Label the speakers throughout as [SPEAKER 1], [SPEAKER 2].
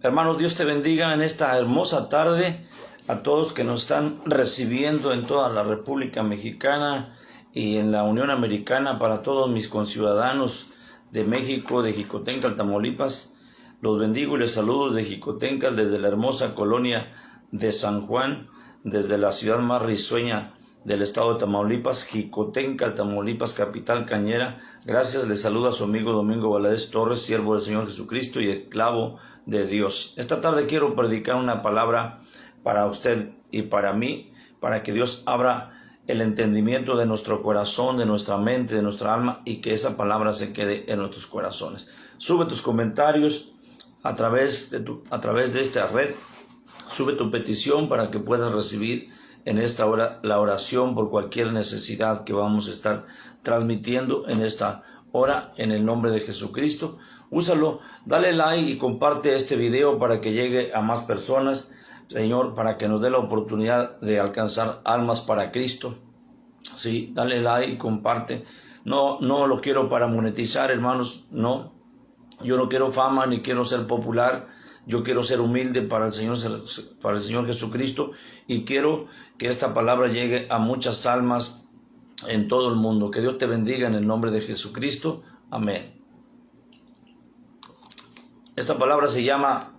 [SPEAKER 1] Hermanos, Dios te bendiga en esta hermosa tarde a todos que nos están recibiendo en toda la República Mexicana y en la Unión Americana, para todos mis conciudadanos de México, de Jicotencal, Tamaulipas. Los bendigo y les saludo desde Jicotencal, desde la hermosa colonia de San Juan, desde la ciudad más risueña del estado de Tamaulipas, Jicotencal, Tamaulipas, capital cañera. Gracias, les saluda su amigo Domingo Valadez Torres, siervo del Señor Jesucristo y esclavo de Dios. Esta tarde quiero predicar una palabra para usted y para mí, para que Dios abra el entendimiento de nuestro corazón, de nuestra mente, de nuestra alma, y que esa palabra se quede en nuestros corazones. Sube tus comentarios a través de esta red. Sube tu petición para que puedas recibir en esta hora la oración por cualquier necesidad que vamos a estar transmitiendo en esta hora, en el nombre de Jesucristo. Úsalo, dale like y comparte este video para que llegue a más personas, Señor, para que nos dé la oportunidad de alcanzar almas para Cristo. Sí, dale like y comparte. No lo quiero para monetizar, hermanos, no. Yo no quiero fama ni quiero ser popular. Yo quiero ser humilde para el Señor Jesucristo, y quiero que esta palabra llegue a muchas almas en todo el mundo. Que Dios te bendiga en el nombre de Jesucristo. Amén. Esta palabra se llama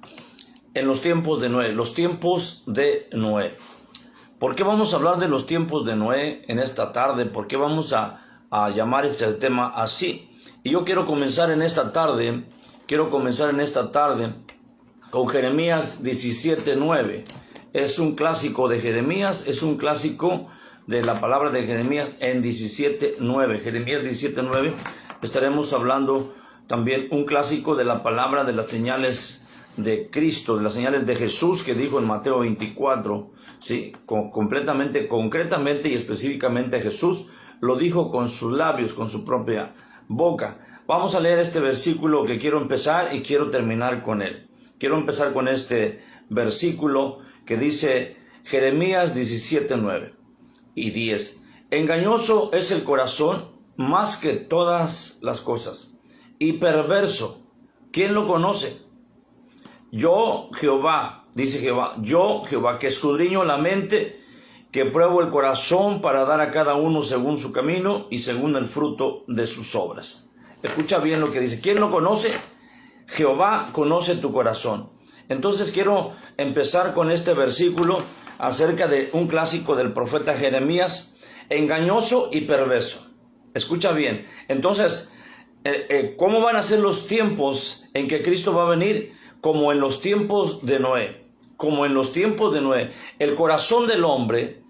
[SPEAKER 1] En los tiempos de Noé. Los tiempos de Noé. ¿Por qué vamos a hablar de los tiempos de Noé en esta tarde? ¿Por qué vamos a llamar este tema así? Y yo quiero comenzar en esta tarde con Jeremías 17:9. Es un clásico de Jeremías, es un clásico de la palabra de Jeremías en 17:9. Jeremías 17:9. Estaremos hablando también un clásico de la palabra de las señales de Cristo, de las señales de Jesús, que dijo en Mateo 24. Sí, concretamente y específicamente Jesús lo dijo con sus labios, con su propia boca. Vamos a leer este versículo que quiero empezar y quiero terminar con él. Quiero empezar con este versículo que dice Jeremías 17:9 y 10. Engañoso es el corazón más que todas las cosas, y perverso, ¿quién lo conoce? Yo, Jehová, dice Jehová, yo, Jehová, que escudriño la mente, que pruebo el corazón para dar a cada uno según su camino y según el fruto de sus obras. Escucha bien lo que dice. ¿Quién lo conoce? Jehová conoce tu corazón. Entonces quiero empezar con este versículo acerca de un clásico del profeta Jeremías, engañoso y perverso. Escucha bien. Entonces, ¿cómo van a ser los tiempos en que Cristo va a venir? Como en los tiempos de Noé. Como en los tiempos de Noé. El corazón del hombre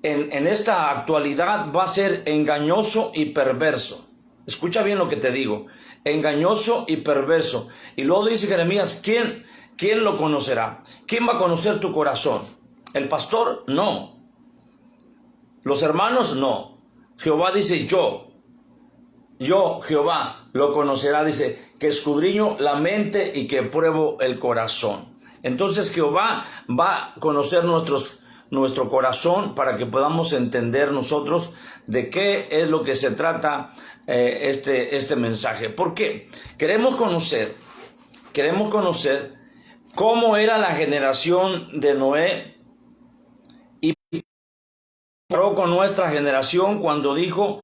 [SPEAKER 1] en esta actualidad va a ser engañoso y perverso. Escucha bien lo que te digo. Engañoso y perverso. Y luego dice Jeremías, ¿quién lo conocerá? ¿Quién va a conocer tu corazón? ¿El pastor? No. ¿Los hermanos? No. Jehová dice, yo, Jehová, lo conocerá. Dice, que escudriño la mente y que pruebo el corazón. Entonces Jehová va a conocer nuestro corazón para que podamos entender nosotros de qué es lo que se trata este mensaje. ¿Por qué? Queremos conocer cómo era la generación de Noé y comparó con nuestra generación cuando dijo,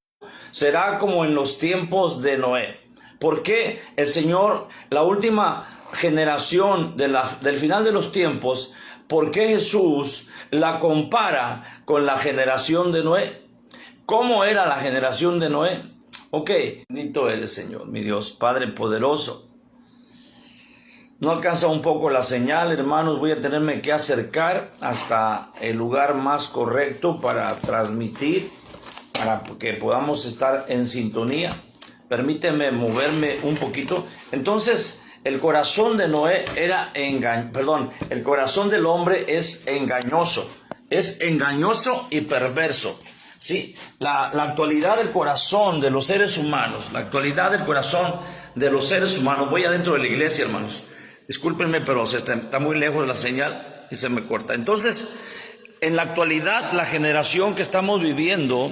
[SPEAKER 1] será como en los tiempos de Noé. ¿Por qué el Señor, la última generación del final de los tiempos, por qué Jesús la compara con la generación de Noé? ¿Cómo era la generación de Noé? Ok, bendito eres, Señor, mi Dios, Padre poderoso. No alcanza un poco la señal, hermanos, voy a tenerme que acercar hasta el lugar más correcto para transmitir, para que podamos estar en sintonía. Permíteme moverme un poquito. Entonces, el corazón de Noé el corazón del hombre es engañoso y perverso. Sí, la actualidad del corazón de los seres humanos, voy adentro de la iglesia, hermanos. Discúlpenme, pero está muy lejos de la señal y se me corta. Entonces, en la actualidad, la generación que estamos viviendo,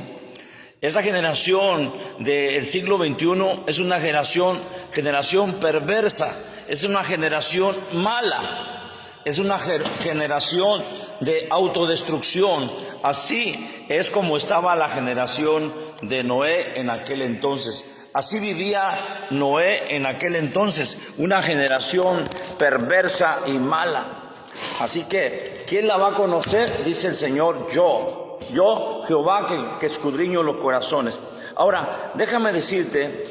[SPEAKER 1] esta generación del siglo XXI es una generación perversa. es una generación mala, es una generación de autodestrucción. Así es como estaba la generación de Noé en aquel entonces. Así vivía Noé en aquel entonces, una generación perversa y mala. Así que, ¿quién la va a conocer? Dice el Señor, yo Jehová que escudriño los corazones. Ahora, déjame decirte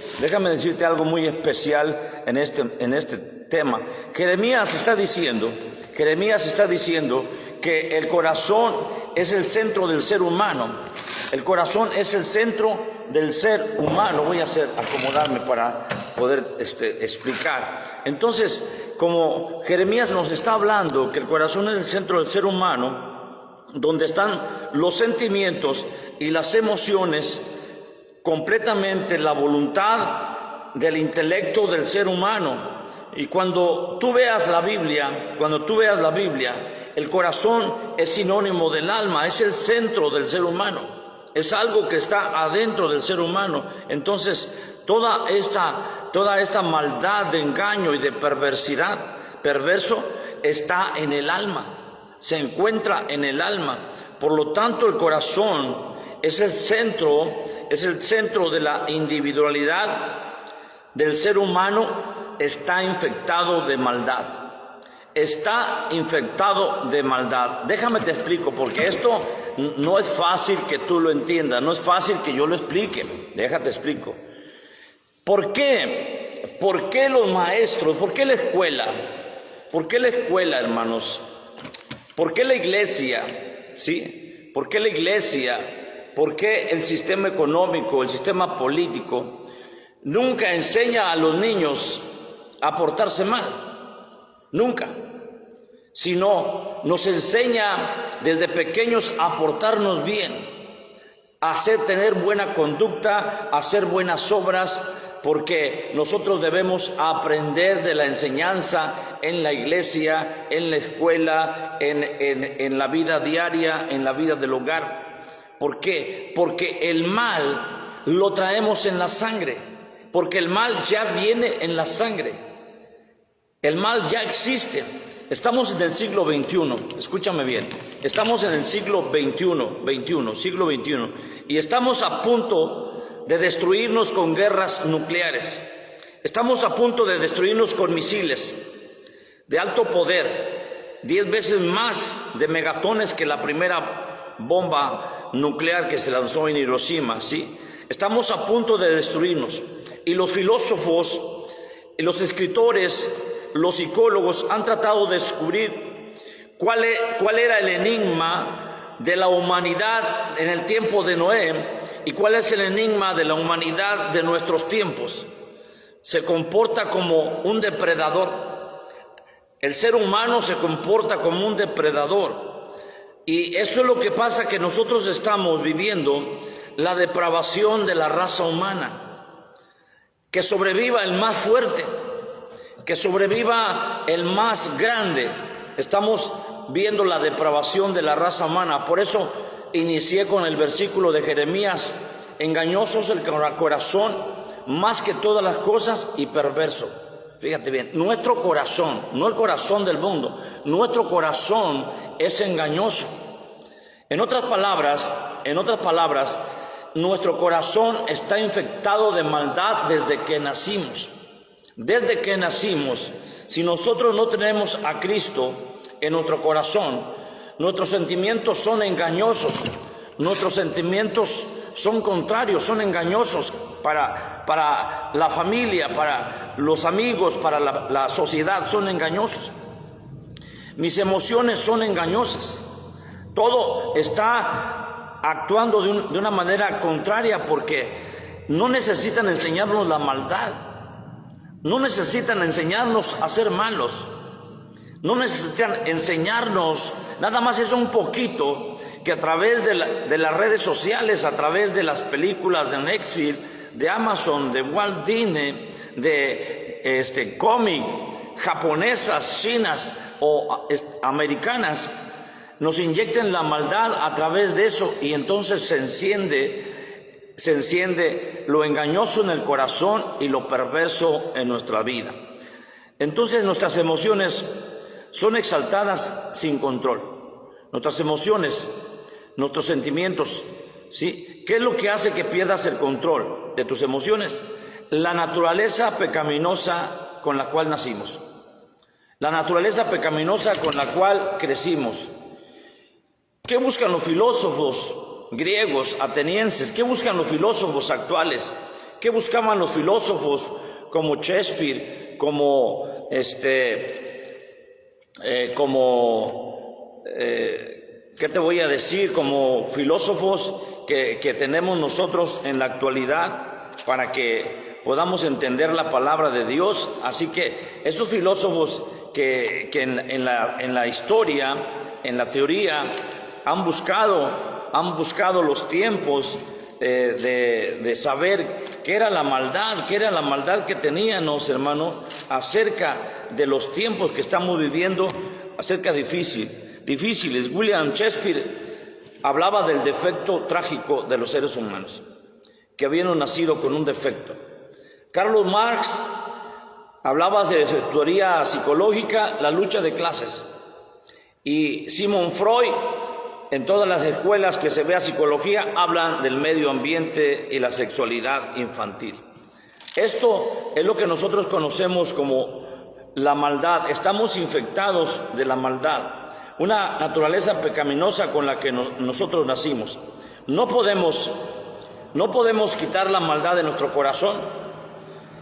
[SPEAKER 1] algo muy especial en este tema. Jeremías está diciendo que el corazón es el centro del ser humano. El corazón es el centro del ser humano. Voy a acomodarme para poder explicar. Entonces, como Jeremías nos está hablando que el corazón es el centro del ser humano, donde están los sentimientos y las emociones, completamente la voluntad del intelecto del ser humano. Y cuando tú veas la Biblia, el corazón es sinónimo del alma, es el centro del ser humano. Es algo que está adentro del ser humano. Entonces, toda esta maldad de engaño y de perverso, está en el alma. Se encuentra en el alma. Por lo tanto, el corazón es el centro de la individualidad del ser humano. Está infectado de maldad. Déjame te explico, porque esto no es fácil que tú lo entiendas, no es fácil que yo lo explique. Déjate explico. ¿Por qué? ¿Por qué los maestros? ¿Por qué la escuela? ¿Por qué la escuela, hermanos? ¿Por qué la iglesia? ¿Sí? ¿Por qué la iglesia? ¿Por qué el sistema económico, el sistema político nunca enseña a los niños a portarse mal? Nunca. Sino nos enseña desde pequeños a portarnos bien, a tener buena conducta, a hacer buenas obras, porque nosotros debemos aprender de la enseñanza en la iglesia, en la escuela, en la vida diaria, en la vida del hogar. ¿Por qué? Porque el mal lo traemos en la sangre, porque el mal ya viene en la sangre. El mal ya existe. Estamos en el siglo XXI, escúchame bien, estamos en el siglo XXI, y estamos a punto de destruirnos con guerras nucleares. Estamos a punto de destruirnos con misiles de alto poder, 10 veces más de megatones que la primera bomba nuclear que se lanzó en Hiroshima, ¿sí? Estamos a punto de destruirnos, y los filósofos, y los escritores, los psicólogos han tratado de descubrir cuál era el enigma de la humanidad en el tiempo de Noé y cuál es el enigma de la humanidad de nuestros tiempos. Se comporta como un depredador. El ser humano se comporta como un depredador. Y esto es lo que pasa, que nosotros estamos viviendo la depravación de la raza humana. Que sobreviva el más fuerte, que sobreviva el más grande. Estamos viendo la depravación de la raza humana. Por eso inicié con el versículo de Jeremías: engañoso es el corazón más que todas las cosas y perverso. Fíjate bien, nuestro corazón, no el corazón del mundo, nuestro corazón es engañoso. En otras palabras, nuestro corazón está infectado de maldad desde que nacimos. Desde que nacimos, si nosotros no tenemos a Cristo en nuestro corazón, nuestros sentimientos son engañosos, nuestros sentimientos son contrarios, son engañosos para la familia, para los amigos, para la sociedad, son engañosos. Mis emociones son engañosas. Todo está actuando de una manera contraria, porque no necesitan enseñarnos la maldad. No necesitan enseñarnos a ser malos. No necesitan enseñarnos, nada más es un poquito, que a través de las redes sociales, a través de las películas de Netflix, de Amazon, de Walt Disney, de cómic, japonesas, chinas o americanas, nos inyecten la maldad a través de eso, y entonces se enciende lo engañoso en el corazón y lo perverso en nuestra vida. entonces nuestras emociones son exaltadas sin control. Nuestras emociones, nuestros sentimientos, ¿sí? ¿Qué es lo que hace que pierdas el control de tus emociones? La naturaleza pecaminosa con la cual nacimos. La naturaleza pecaminosa con la cual crecimos. ¿Qué buscan los filósofos griegos, atenienses? ¿Qué buscan los filósofos actuales? ¿Qué buscaban los filósofos como Shakespeare, como ¿qué te voy a decir? Como filósofos que tenemos nosotros en la actualidad para que podamos entender la palabra de Dios. Así que esos filósofos que en la historia, en la teoría, han buscado los tiempos de saber qué era la maldad que teníamos, hermano, acerca de los tiempos que estamos viviendo, acerca difíciles. William Shakespeare hablaba del defecto trágico de los seres humanos, que habían nacido con un defecto. Carlos Marx hablaba de su teoría psicológica, la lucha de clases. Y Sigmund Freud, en todas las escuelas que se vea psicología, hablan del medio ambiente y la sexualidad infantil. Esto es lo que nosotros conocemos como la maldad. Estamos infectados de la maldad, una naturaleza pecaminosa con la que nosotros nacimos. No podemos quitar la maldad de nuestro corazón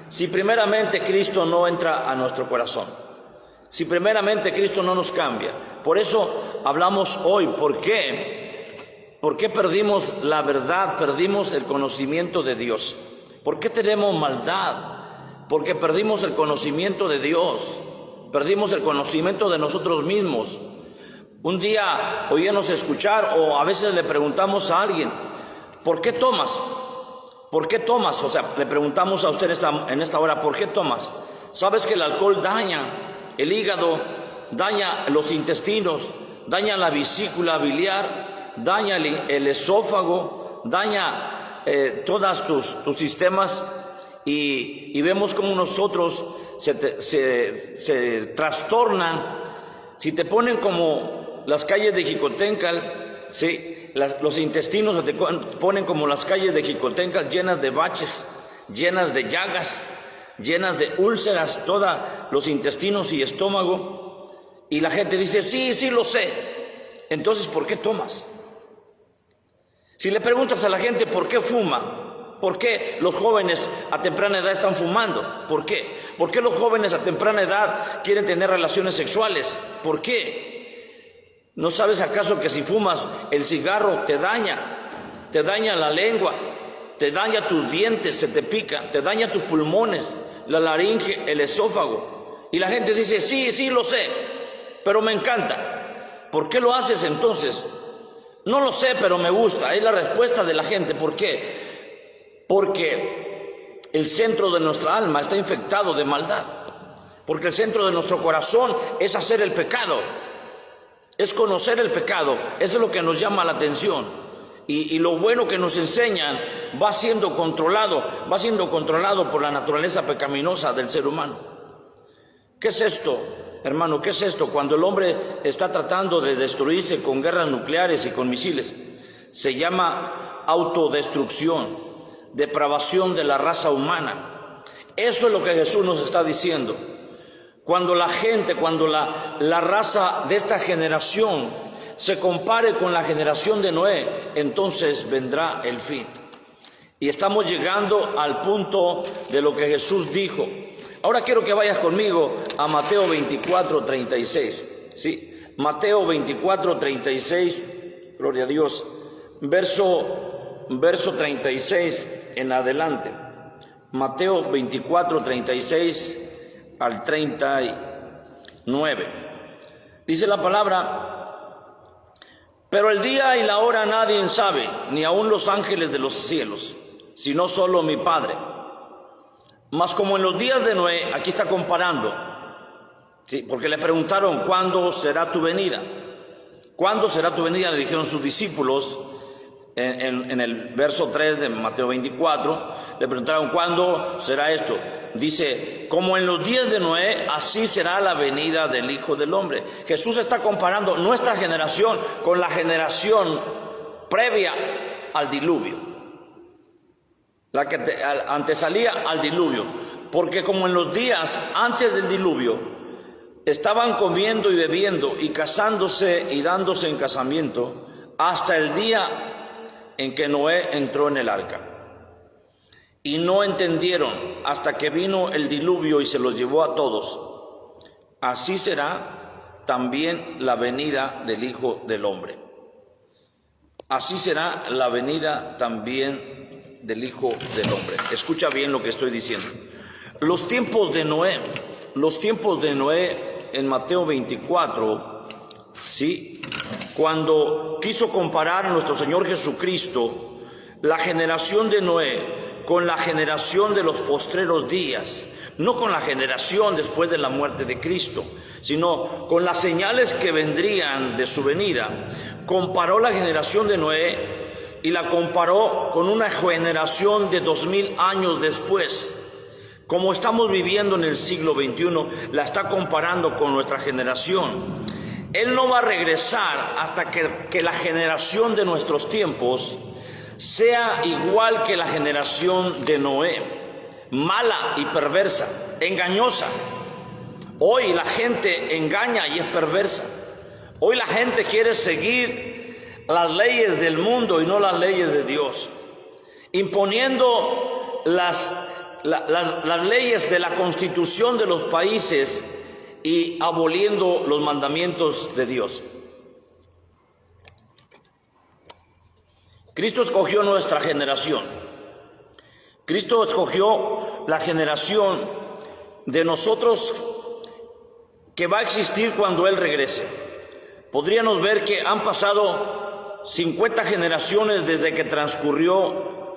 [SPEAKER 1] si primeramente Cristo no entra a nuestro corazón, si primeramente Cristo no nos cambia. Por eso hablamos hoy, ¿por qué? ¿Por qué perdimos la verdad, perdimos el conocimiento de Dios? ¿Por qué tenemos maldad? Porque perdimos el conocimiento de Dios, perdimos el conocimiento de nosotros mismos. Un día oímos escuchar, o a veces le preguntamos a alguien, ¿por qué tomas? ¿Por qué tomas? O sea, le preguntamos a usted en esta hora, ¿por qué tomas? ¿Sabes que el alcohol daña el hígado, daña los intestinos, daña la vesícula biliar, daña el esófago, daña todos tus sistemas? Y vemos cómo nosotros se trastornan. Si te ponen como las calles de Jicotencal, ¿sí? Los intestinos se te ponen como las calles de Jicotencal, llenas de baches, llenas de llagas, llenas de úlceras, todos los intestinos y estómago. Y la gente dice, sí lo sé. Entonces, ¿por qué tomas? Si le preguntas a la gente por qué fuma, ¿por qué los jóvenes a temprana edad están fumando? ¿Por qué? ¿Por qué los jóvenes a temprana edad quieren tener relaciones sexuales? ¿Por qué? ¿No sabes acaso que si fumas el cigarro te daña la lengua, te daña tus dientes, se te pica, te daña tus pulmones, la laringe, el esófago? Y la gente dice, sí lo sé, pero me encanta. ¿Por qué lo haces entonces? No lo sé, pero me gusta. Es la respuesta de la gente. ¿Por qué? Porque el centro de nuestra alma está infectado de maldad. Porque el centro de nuestro corazón es hacer el pecado, es conocer el pecado. Eso es lo que nos llama la atención. Y lo bueno que nos enseñan va siendo controlado por la naturaleza pecaminosa del ser humano. ¿Qué es esto, hermano? ¿Qué es esto? Cuando el hombre está tratando de destruirse con guerras nucleares y con misiles, se llama autodestrucción, depravación de la raza humana. Eso es lo que Jesús nos está diciendo. Cuando la raza de esta generación se compare con la generación de Noé, entonces vendrá el fin. Y estamos llegando al punto de lo que Jesús dijo. Ahora quiero que vayas conmigo a Mateo 24:36. ¿Sí? Mateo 24:36, gloria a Dios, verso 36 en adelante. Mateo 24:36 al 39. Dice la palabra: pero el día y la hora nadie sabe, ni aun los ángeles de los cielos, sino solo mi Padre. Mas como en los días de Noé, aquí está comparando, ¿sí? Porque le preguntaron, ¿cuándo será tu venida? ¿Cuándo será tu venida? Le dijeron sus discípulos, en el verso 3 de Mateo 24, le preguntaron, ¿cuándo será esto? Dice, como en los días de Noé, así será la venida del Hijo del Hombre. Jesús está comparando nuestra generación con la generación previa al diluvio, la que antesalía al diluvio, porque como en los días antes del diluvio estaban comiendo y bebiendo y casándose y dándose en casamiento hasta el día en que Noé entró en el arca, y no entendieron hasta que vino el diluvio y se los llevó a todos, así será también la venida del Hijo del Hombre. Así será la venida también del Hijo del Hombre. Escucha bien lo que estoy diciendo. Los tiempos de Noé en Mateo 24, ¿sí? Cuando quiso comparar a nuestro Señor Jesucristo, la generación de Noé con la generación de los postreros días, no con la generación después de la muerte de Cristo, sino con las señales que vendrían de su venida, comparó la generación de Noé y la comparó con una generación de 2000 años después. Como estamos viviendo en el siglo XXI, la está comparando con nuestra generación. Él no va a regresar hasta que la generación de nuestros tiempos sea igual que la generación de Noé, mala y perversa, engañosa. Hoy la gente engaña y es perversa. Hoy la gente quiere seguir las leyes del mundo y no las leyes de Dios, imponiendo las leyes de la constitución de los países y aboliendo los mandamientos de Dios. Cristo escogió nuestra generación. Cristo escogió la generación de nosotros que va a existir cuando Él regrese. Podríamos ver que han pasado 50 generaciones desde que transcurrió,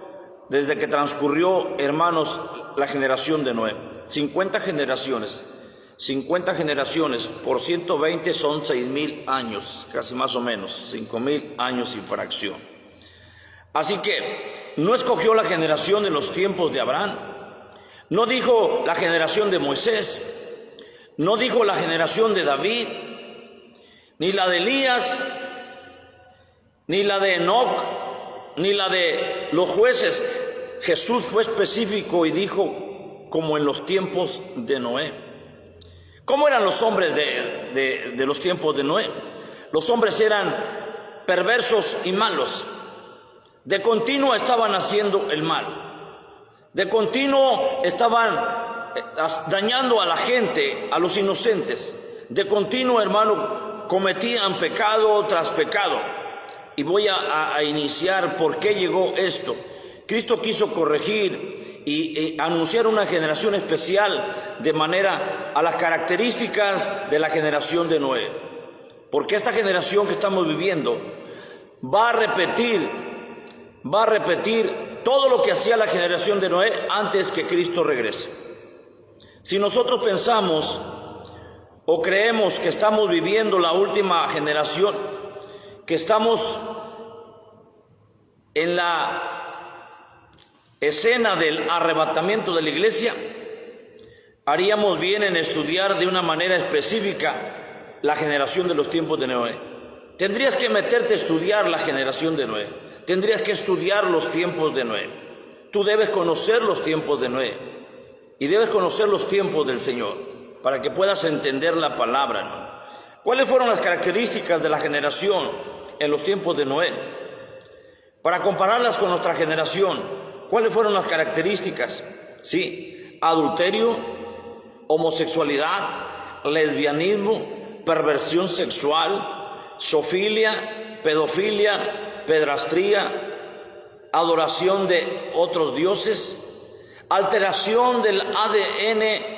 [SPEAKER 1] hermanos, la generación de Noé. 50 generaciones. 50 generaciones por 120 son 6,000 años, casi más o menos, 5,000 años y fracción. Así que no escogió la generación de los tiempos de Abraham, no dijo la generación de Moisés, no dijo la generación de David, ni la de Elías, ni la de Enoc, ni la de los jueces. Jesús fue específico y dijo, como en los tiempos de Noé. ¿Cómo eran los hombres de los tiempos de Noé? Los hombres eran perversos y malos. De continuo estaban haciendo el mal. De continuo estaban dañando a la gente, a los inocentes. De continuo, hermano, cometían pecado tras pecado. Y voy a iniciar por qué llegó esto. Cristo quiso corregir y anunciar una generación especial de manera a las características de la generación de Noé. Porque esta generación que estamos viviendo va a repetir todo lo que hacía la generación de Noé antes que Cristo regrese. Si nosotros pensamos o creemos que estamos viviendo la última generación, que estamos en la escena del arrebatamiento de la iglesia, haríamos bien en estudiar de una manera específica la generación de los tiempos de Noé. Tendrías que meterte a estudiar la generación de Noé. Tendrías que estudiar los tiempos de Noé. Tú debes conocer los tiempos de Noé y debes conocer los tiempos del Señor para que puedas entender la palabra, ¿no? ¿Cuáles fueron las características de la generación en los tiempos de Noé? Para compararlas con nuestra generación, ¿cuáles fueron las características? Sí, adulterio, homosexualidad, lesbianismo, perversión sexual, zoofilia, pedofilia, pedrastría, adoración de otros dioses, alteración del ADN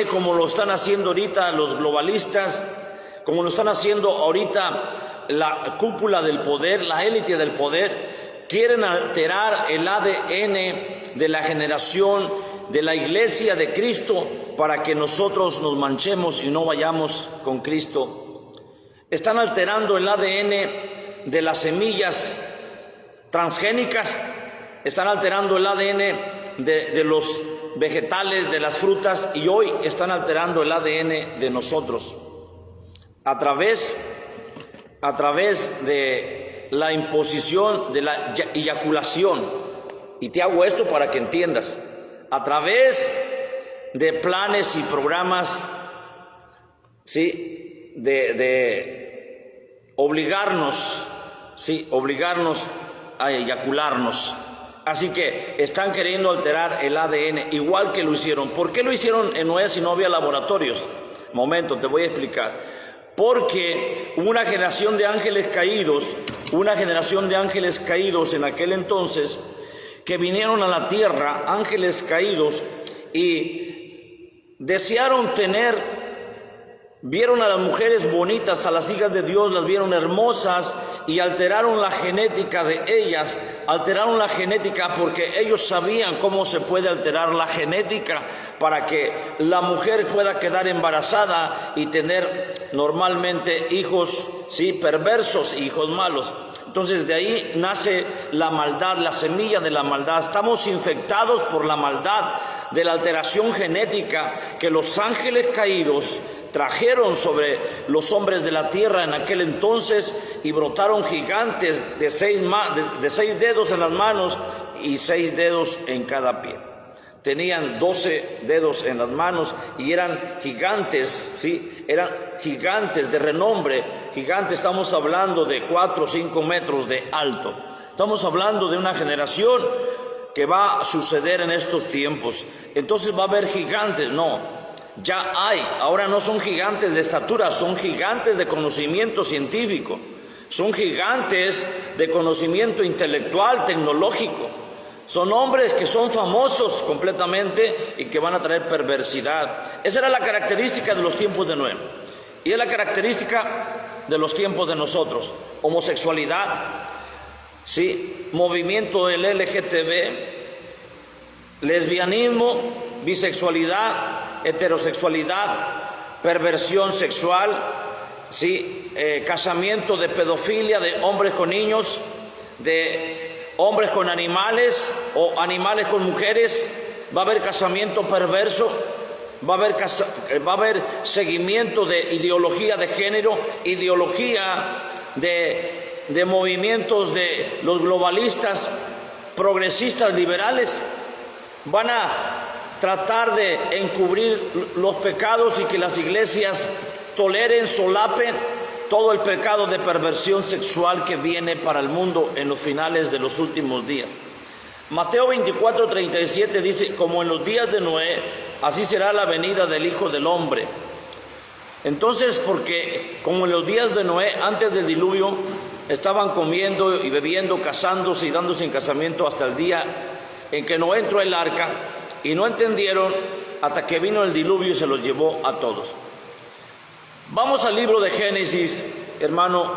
[SPEAKER 1] como lo están haciendo ahorita los globalistas, como lo están haciendo ahorita la cúpula del poder, la élite del poder. Quieren alterar el ADN de la generación de la iglesia de Cristo para que nosotros nos manchemos y no vayamos con Cristo. Están alterando el ADN de las semillas transgénicas, están alterando el ADN de los vegetales, de las frutas, y hoy están alterando el ADN de nosotros a través de la imposición de la eyaculación. Y te hago esto para que entiendas, a través de planes y programas, ¿sí?, de obligarnos, ¿sí?, obligarnos a eyacularnos. Así que están queriendo alterar el ADN, igual que lo hicieron. ¿Por qué lo hicieron en Noé si no había laboratorios? Momento, te voy a explicar. Porque hubo una generación de ángeles caídos, en aquel entonces, que vinieron a la tierra, ángeles caídos, y desearon vieron a las mujeres bonitas, a las hijas de Dios, las vieron hermosas, y alteraron la genética de ellas, porque ellos sabían cómo se puede alterar la genética para que la mujer pueda quedar embarazada y tener normalmente hijos, sí, perversos, hijos malos. Entonces de ahí nace la maldad, la semilla de la maldad. Estamos infectados por la maldad de la alteración genética que los ángeles caídos trajeron sobre los hombres de la tierra en aquel entonces, y brotaron gigantes de 6 dedos en las manos y 6 dedos en cada pie. Tenían 12 dedos en las manos y eran gigantes, ¿sí? Eran gigantes de renombre. Gigantes, estamos hablando de 4 o 5 metros de alto. Estamos hablando de una generación que va a suceder en estos tiempos. Entonces va a haber gigantes, no. Ya hay, ahora no son gigantes de estatura, son gigantes de conocimiento científico, son gigantes de conocimiento intelectual, tecnológico. Son hombres que son famosos completamente y que van a traer perversidad. Esa era la característica de los tiempos de Noé. Y es la característica de los tiempos de nosotros. Homosexualidad, ¿sí?, movimiento del LGTB, lesbianismo, bisexualidad, heterosexualidad, perversión sexual, ¿sí?, casamiento de pedofilia de hombres con niños, de hombres con animales o animales con mujeres. Va a haber casamiento perverso, va a haber seguimiento de ideología de género, ideología de movimientos de los globalistas, progresistas, liberales. Van a tratar de encubrir los pecados y que las iglesias toleren, solapen todo el pecado de perversión sexual que viene para el mundo en los finales de los últimos días. Mateo 24:37 dice: como en los días de Noé, así será la venida del Hijo del Hombre. Entonces, porque como en los días de Noé, antes del diluvio, estaban comiendo y bebiendo, casándose y dándose en casamiento hasta el día en que Noé entró el arca, y no entendieron hasta que vino el diluvio y se los llevó a todos. Vamos al libro de Génesis, hermano,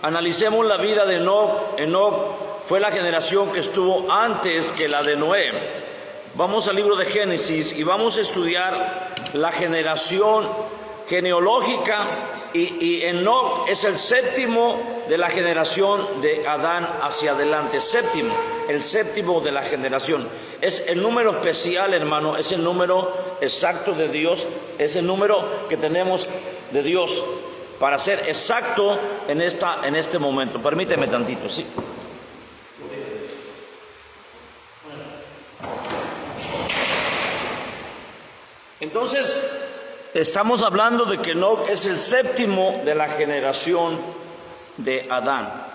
[SPEAKER 1] analicemos la vida de Enoc. Enoc fue la generación que estuvo antes que la de Noé. Vamos al libro de Génesis y vamos a estudiar la generación genealógica, y Enoc es el séptimo de la generación de Adán hacia adelante. El séptimo de la generación. Es el número especial, hermano, es el número exacto de Dios, es el número que tenemos de Dios para ser exacto en este momento. Permíteme tantito, ¿sí? Entonces, estamos hablando de que Enoc es el séptimo de la generación de Adán.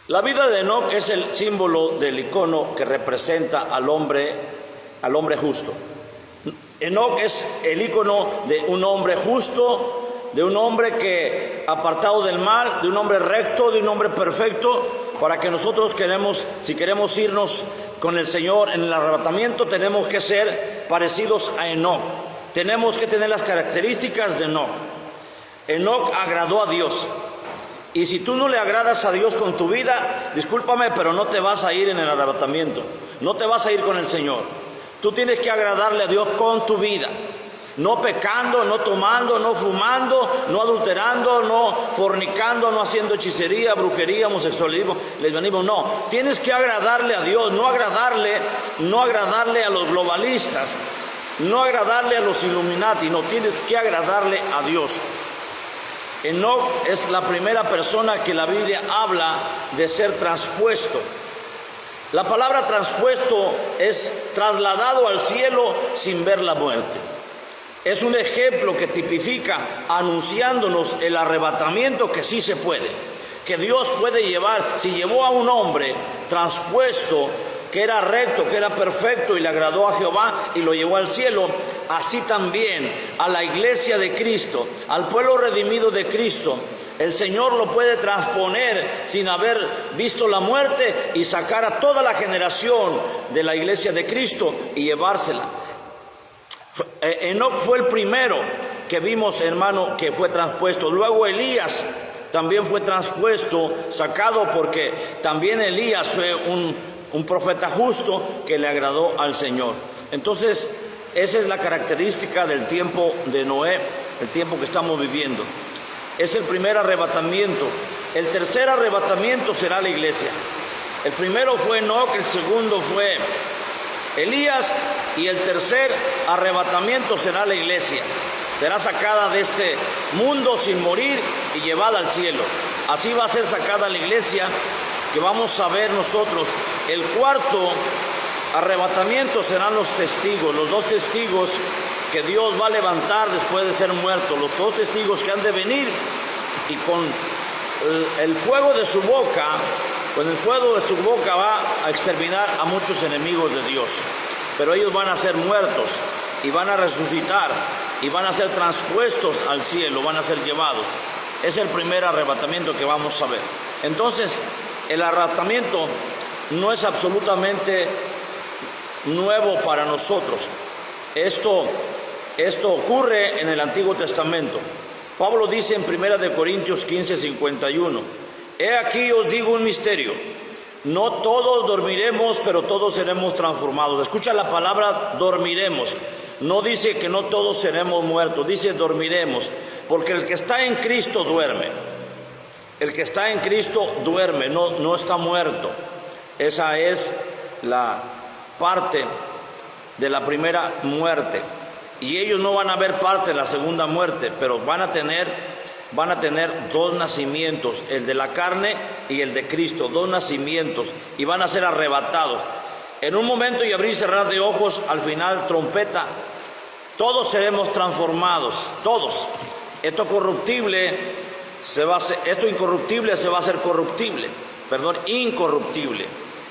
[SPEAKER 1] La vida de Enoc es el símbolo del icono que representa al hombre justo. Enoc es el icono de un hombre justo, de un hombre que apartado del mal, de un hombre recto, de un hombre perfecto, para que nosotros si queremos irnos con el Señor en el arrebatamiento, tenemos que ser parecidos a Enoc. Tenemos que tener las características de Enoc. Enoc agradó a Dios. Y si tú no le agradas a Dios con tu vida, discúlpame, pero no te vas a ir en el arrebatamiento. No te vas a ir con el Señor. Tú tienes que agradarle a Dios con tu vida. No pecando, no tomando, no fumando, no adulterando, no fornicando, no haciendo hechicería, brujería, homosexualismo, lesbianismo, no. Tienes que agradarle a Dios, no agradarle a los globalistas, no agradarle a los Illuminati, no, tienes que agradarle a Dios. Enoc es la primera persona que la Biblia habla de ser transpuesto. La palabra transpuesto es trasladado al cielo sin ver la muerte. Es un ejemplo que tipifica, anunciándonos el arrebatamiento que sí se puede, que Dios puede llevar. Si llevó a un hombre transpuesto, que era recto, que era perfecto y le agradó a Jehová y lo llevó al cielo, así también a la iglesia de Cristo, al pueblo redimido de Cristo, el Señor lo puede transponer sin haber visto la muerte y sacar a toda la generación de la iglesia de Cristo y llevársela. Enoc fue el primero que vimos, hermano, que fue transpuesto. Luego Elías también fue transpuesto, sacado, porque también Elías fue un profeta justo que le agradó al Señor. Entonces, esa es la característica del tiempo de Noé, el tiempo que estamos viviendo. Es el primer arrebatamiento. El tercer arrebatamiento será la iglesia. El primero fue Enoc, el segundo fue Elías, y el tercer arrebatamiento será la iglesia. Será sacada de este mundo sin morir y llevada al cielo. Así va a ser sacada la iglesia, que vamos a ver nosotros. El cuarto arrebatamiento serán los testigos, los dos testigos que Dios va a levantar después de ser muertos, los dos testigos que han de venir y con el fuego de su boca, va a exterminar a muchos enemigos de Dios. Pero ellos van a ser muertos y van a resucitar y van a ser transpuestos al cielo, van a ser llevados. Es el primer arrebatamiento que vamos a ver. Entonces, el arrebatamiento no es absolutamente nuevo para nosotros. Esto ocurre en el Antiguo Testamento. Pablo dice en 1 Corintios 15:51, he aquí os digo un misterio, no todos dormiremos, pero todos seremos transformados. Escucha la palabra dormiremos. No dice que no todos seremos muertos, dice dormiremos, porque el que está en Cristo duerme. El que está en Cristo duerme, no está muerto. Esa es la parte de la primera muerte. Y ellos no van a ver parte de la segunda muerte, pero van a tener dos nacimientos, el de la carne y el de Cristo, dos nacimientos, y van a ser arrebatados. En un momento y abrir y cerrar de ojos, al final trompeta, todos seremos transformados, todos. Esto incorruptible se va a hacer corruptible, incorruptible.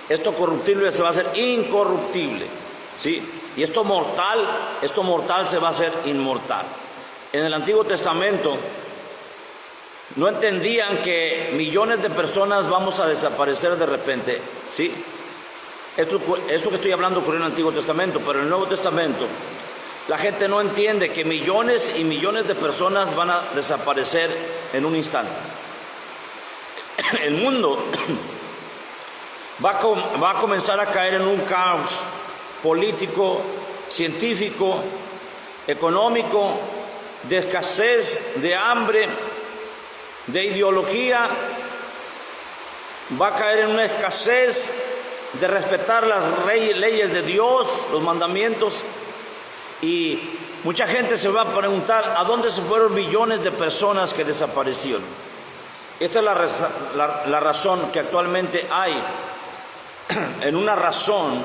[SPEAKER 1] Esto corruptible se va a hacer incorruptible, ¿sí? Y esto mortal se va a hacer inmortal. En el Antiguo Testamento no entendían que millones de personas vamos a desaparecer de repente, ¿sí? Esto que estoy hablando ocurrió en el Antiguo Testamento, pero en el Nuevo Testamento la gente no entiende que millones y millones de personas van a desaparecer en un instante. El mundo va a comenzar a caer en un caos político, científico, económico, de escasez, de hambre, de ideología. Va a caer en una escasez de respetar las leyes de Dios, los mandamientos. Y mucha gente se va a preguntar, ¿a dónde se fueron millones de personas que desaparecieron? Esta es la razón que actualmente hay en una razón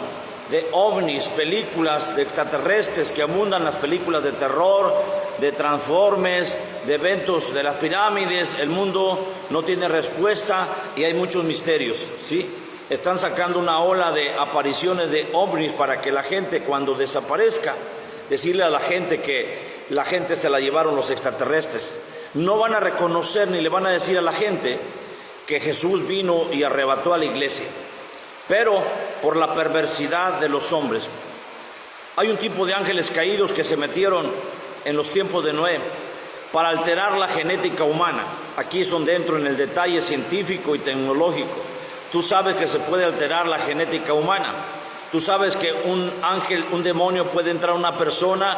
[SPEAKER 1] de ovnis, películas de extraterrestres que abundan, las películas de terror, de Transformers, de eventos de las pirámides. El mundo no tiene respuesta y hay muchos misterios, ¿sí? Están sacando una ola de apariciones de ovnis para que la gente, cuando desaparezca, decirle a la gente que la gente se la llevaron los extraterrestres. No van a reconocer ni le van a decir a la gente que Jesús vino y arrebató a la iglesia. Pero por la perversidad de los hombres. Hay un tipo de ángeles caídos que se metieron en los tiempos de Noé para alterar la genética humana. Aquí es donde entro en el detalle científico y tecnológico. Tú sabes que se puede alterar la genética humana. Tú sabes que un ángel, un demonio puede entrar a una persona,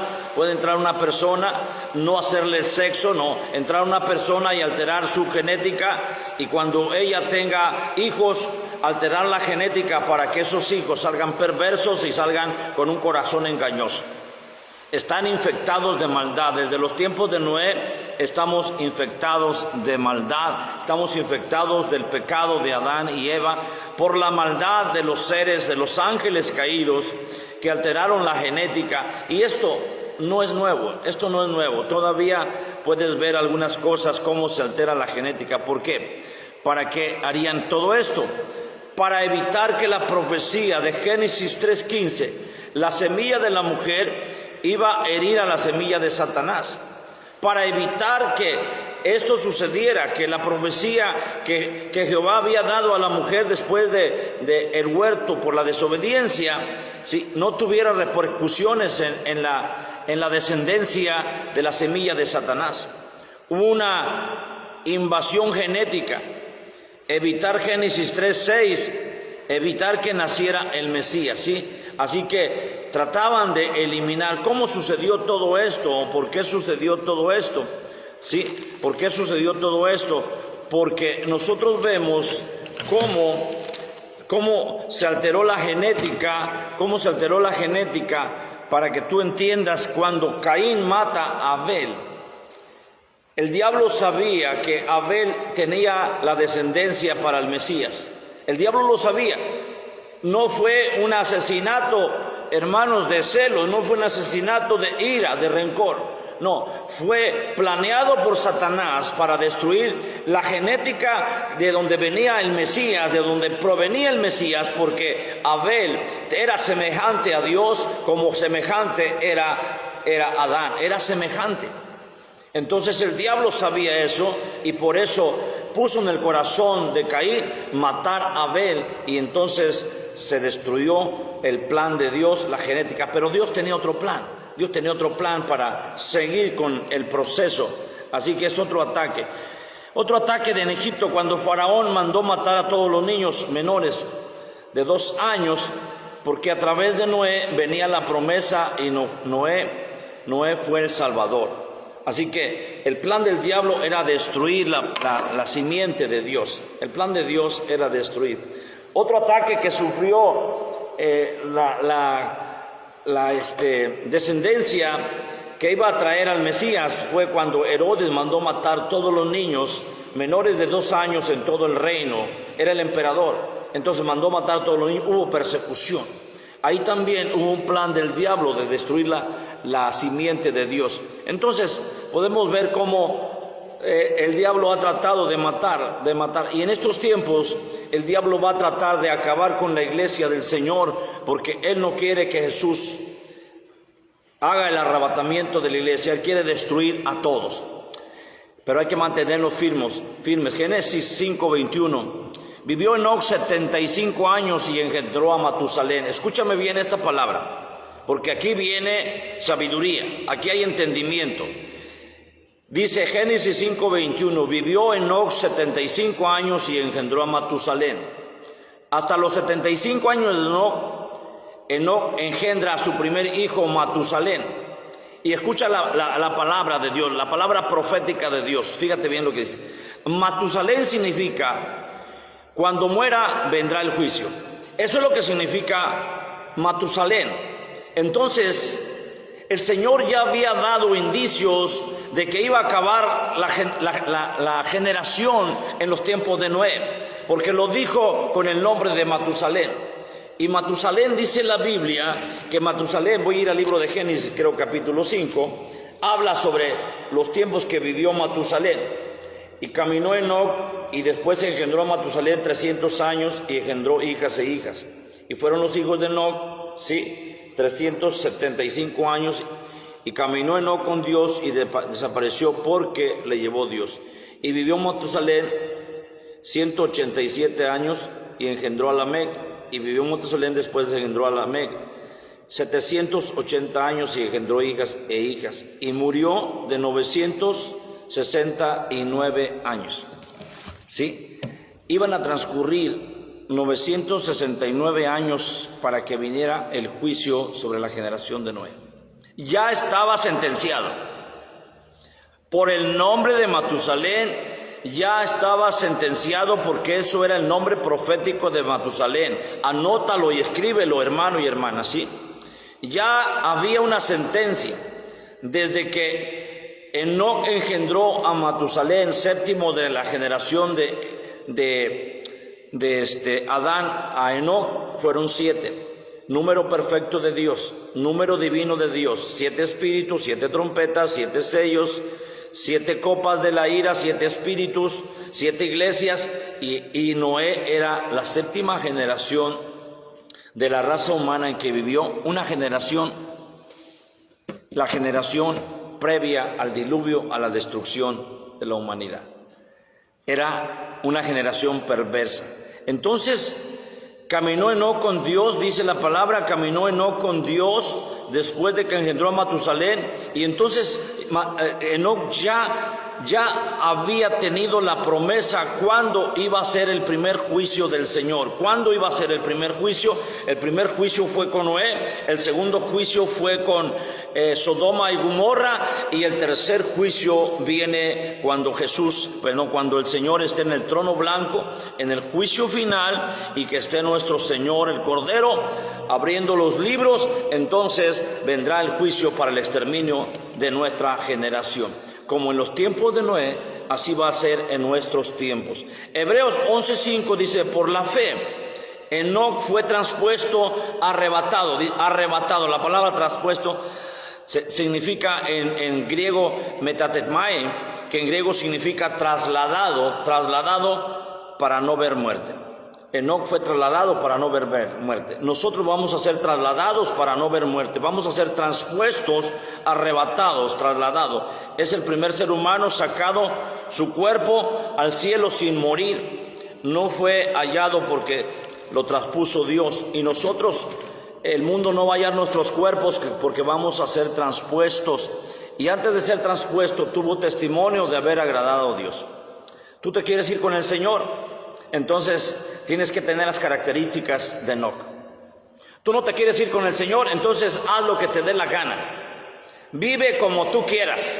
[SPEAKER 1] no hacerle el sexo, no, entrar a una persona y alterar su genética, y cuando ella tenga hijos, alterar la genética para que esos hijos salgan perversos y salgan con un corazón engañoso. Están infectados de maldad. Desde los tiempos de Noé estamos infectados de maldad. Estamos infectados del pecado de Adán y Eva por la maldad de los seres, de los ángeles caídos que alteraron la genética. Y esto no es nuevo. Todavía puedes ver algunas cosas, cómo se altera la genética. ¿Por qué? ¿Para qué harían todo esto? Para evitar que la profecía de Génesis 3:15, la semilla de la mujer iba a herir a la semilla de Satanás, para evitar que esto sucediera, que la profecía que Jehová había dado a la mujer después de el huerto por la desobediencia, ¿sí?, no tuviera repercusiones en la descendencia de la semilla de Satanás. Hubo una invasión genética, evitar Génesis 3:6, evitar que naciera el Mesías, ¿sí? Así que trataban de eliminar. ¿Cómo sucedió todo esto? ¿Por qué sucedió todo esto? ¿Sí? ¿Por qué sucedió todo esto? Porque nosotros vemos cómo se alteró la genética, para que tú entiendas. Cuando Caín mata a Abel, el diablo sabía que Abel tenía la descendencia para el Mesías. El diablo lo sabía. No fue un asesinato, hermanos, de celos, no fue un asesinato de ira, de rencor. No, fue planeado por Satanás para destruir la genética de donde venía el Mesías, de donde provenía el Mesías, porque Abel era semejante a Dios, como semejante era Adán, era semejante. Entonces el diablo sabía eso, y por eso puso en el corazón de Caín matar a Abel, y entonces se destruyó el plan de Dios, la genética. Pero Dios tenía otro plan para seguir con el proceso. Así que es otro ataque en Egipto, cuando Faraón mandó matar a todos los niños menores de 2 años, porque a través de Noé venía la promesa, y Noé fue el Salvador. Así que el plan del diablo era destruir la simiente de Dios. El plan de Dios era destruir. Otro ataque que sufrió la descendencia que iba a traer al Mesías fue cuando Herodes mandó matar todos los niños menores de 2 años en todo el reino. Era el emperador. Entonces mandó matar a todos los niños. Hubo persecución. Ahí también hubo un plan del diablo de destruir la simiente de Dios. Entonces podemos ver cómo el diablo ha tratado de matar, y en estos tiempos el diablo va a tratar de acabar con la iglesia del Señor, porque él no quiere que Jesús haga el arrebatamiento de la iglesia. Él quiere destruir a todos, pero hay que mantenerlos firmes. Génesis 5:21. Vivió Enoc 75 años y engendró a Matusalén. Escúchame bien esta palabra, porque aquí viene sabiduría, aquí hay entendimiento. Dice Génesis 5:21, vivió Enoc 75 años y engendró a Matusalén. Hasta los 75 años de Enoc engendra a su primer hijo Matusalén. Y escucha la palabra de Dios, la palabra profética de Dios. Fíjate bien lo que dice. Matusalén significa: cuando muera vendrá el juicio. Eso es lo que significa Matusalén. Entonces el Señor ya había dado indicios de que iba a acabar la generación en los tiempos de Noé, porque lo dijo con el nombre de Matusalén. Y Matusalén, dice la Biblia, que Matusalén, voy a ir al libro de Génesis, creo capítulo 5, habla sobre los tiempos que vivió Matusalén. Y caminó Enoc, y después engendró a Matusalén 300 años, y engendró hijas e hijas. Y fueron los hijos de Enoc, 375 años, y caminó Enoc con Dios, y desapareció porque le llevó Dios. Y vivió Matusalén 187 años, y engendró a Lamec. Y vivió Matusalén después engendró a Lamec 780 años, y engendró hijas e hijas. Y murió de 969 años. ¿Sí? Iban a transcurrir 969 años para que viniera el juicio sobre la generación de Noé. Ya estaba sentenciado. Por el nombre de Matusalén ya estaba sentenciado, porque eso era el nombre profético de Matusalén. Anótalo y escríbelo, hermano y hermana, ¿sí? Ya había una sentencia. Desde que Enoc engendró a Matusalén, séptimo de la generación de Adán a Enoc, fueron 7. Número perfecto de Dios, número divino de Dios, 7 espíritus, 7 trompetas, 7 sellos, 7 copas de la ira, 7 espíritus, 7 iglesias, y Noé era la séptima generación de la raza humana en que vivió, una generación, la generación previa al diluvio, a la destrucción de la humanidad. Era una generación perversa. Entonces caminó Enoc con Dios, dice la palabra, caminó Enoc con Dios después de que engendró a Matusalén, y entonces Enoc ya había tenido la promesa cuándo iba a ser el primer juicio del Señor. ¿Cuándo iba a ser el primer juicio? El primer juicio fue con Noé, el segundo juicio fue con Sodoma y Gomorra, y el tercer juicio viene cuando cuando el Señor esté en el trono blanco, en el juicio final, y que esté nuestro Señor, el Cordero, abriendo los libros. Entonces vendrá el juicio para el exterminio de nuestra generación. Como en los tiempos de Noé, así va a ser en nuestros tiempos. Hebreos 11:5 dice: por la fe Enoc fue traspuesto, arrebatado. La palabra traspuesto significa en griego metatetmai, que en griego significa trasladado para no ver muerte. Enoc fue trasladado para no ver muerte. Nosotros vamos a ser trasladados para no ver muerte. Vamos a ser traspuestos, arrebatados, trasladados. Es el primer ser humano sacado su cuerpo al cielo sin morir. No fue hallado porque lo traspuso Dios. Y nosotros, el mundo no va a hallar nuestros cuerpos porque vamos a ser traspuestos. Y antes de ser traspuesto, tuvo testimonio de haber agradado a Dios. ¿Tú te quieres ir con el Señor? Entonces tienes que tener las características de Enoc. Tú no te quieres ir con el Señor, entonces haz lo que te dé la gana. Vive como tú quieras.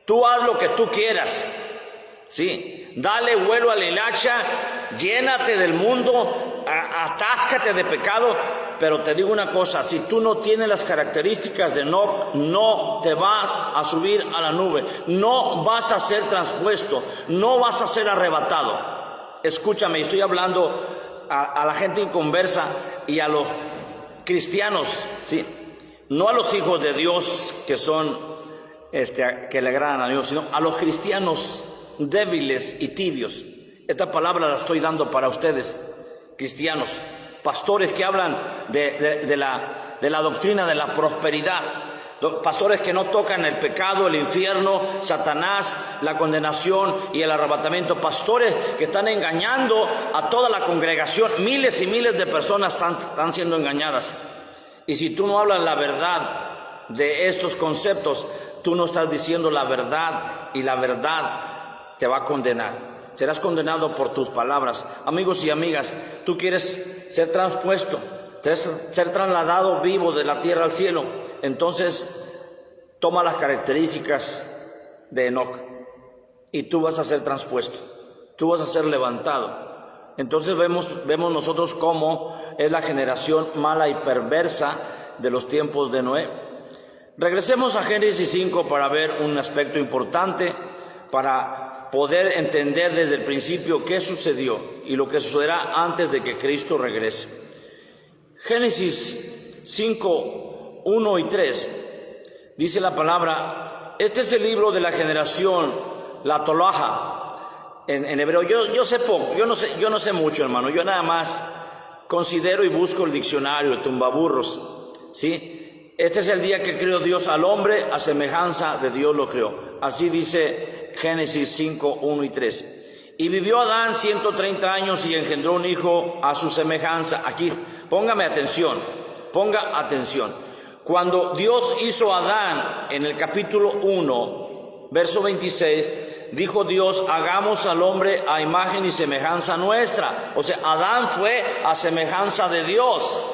[SPEAKER 1] Tú haz lo que tú quieras. Sí, dale vuelo a la hilacha, llénate del mundo, atáscate de pecado. Pero te digo una cosa, si tú no tienes las características de Enoc, no te vas a subir a la nube, no vas a ser traspuesto, no vas a ser arrebatado. Escúchame, estoy hablando a la gente inconversa y a los cristianos, ¿sí? No a los hijos de Dios que son, que le agradan a Dios, sino a los cristianos débiles y tibios. Esta palabra la estoy dando para ustedes, cristianos, pastores que hablan de la doctrina de la prosperidad. Pastores que no tocan el pecado, el infierno, Satanás, la condenación y el arrebatamiento. Pastores que están engañando a toda la congregación. Miles y miles de personas están siendo engañadas. Y si tú no hablas la verdad de estos conceptos, tú no estás diciendo la verdad, y la verdad te va a condenar. Serás condenado por tus palabras. Amigos y amigas, tú quieres ser traspuesto, ser trasladado vivo de la tierra al cielo. Entonces toma las características de Enoc y tú vas a ser traspuesto, tú vas a ser levantado. Entonces vemos nosotros cómo es la generación mala y perversa de los tiempos de Noé. Regresemos a Génesis 5 para ver un aspecto importante, para poder entender desde el principio qué sucedió y lo que sucederá antes de que Cristo regrese. Génesis 5, 1 y 3, dice la palabra: este es el libro de la generación, la Tolaha, en hebreo. Yo sé poco, yo no sé mucho, hermano. Yo nada más considero y busco el diccionario, el tumbaburros, ¿sí? Este es el día que creó Dios al hombre, a semejanza de Dios lo creó. Así dice Génesis 5, 1 y 3. Y vivió Adán 130 años y engendró un hijo a su semejanza. Aquí, póngame atención, ponga atención. Cuando Dios hizo a Adán en el capítulo 1, verso 26, dijo Dios, hagamos al hombre a imagen y semejanza nuestra. O sea, Adán fue a semejanza de Dios.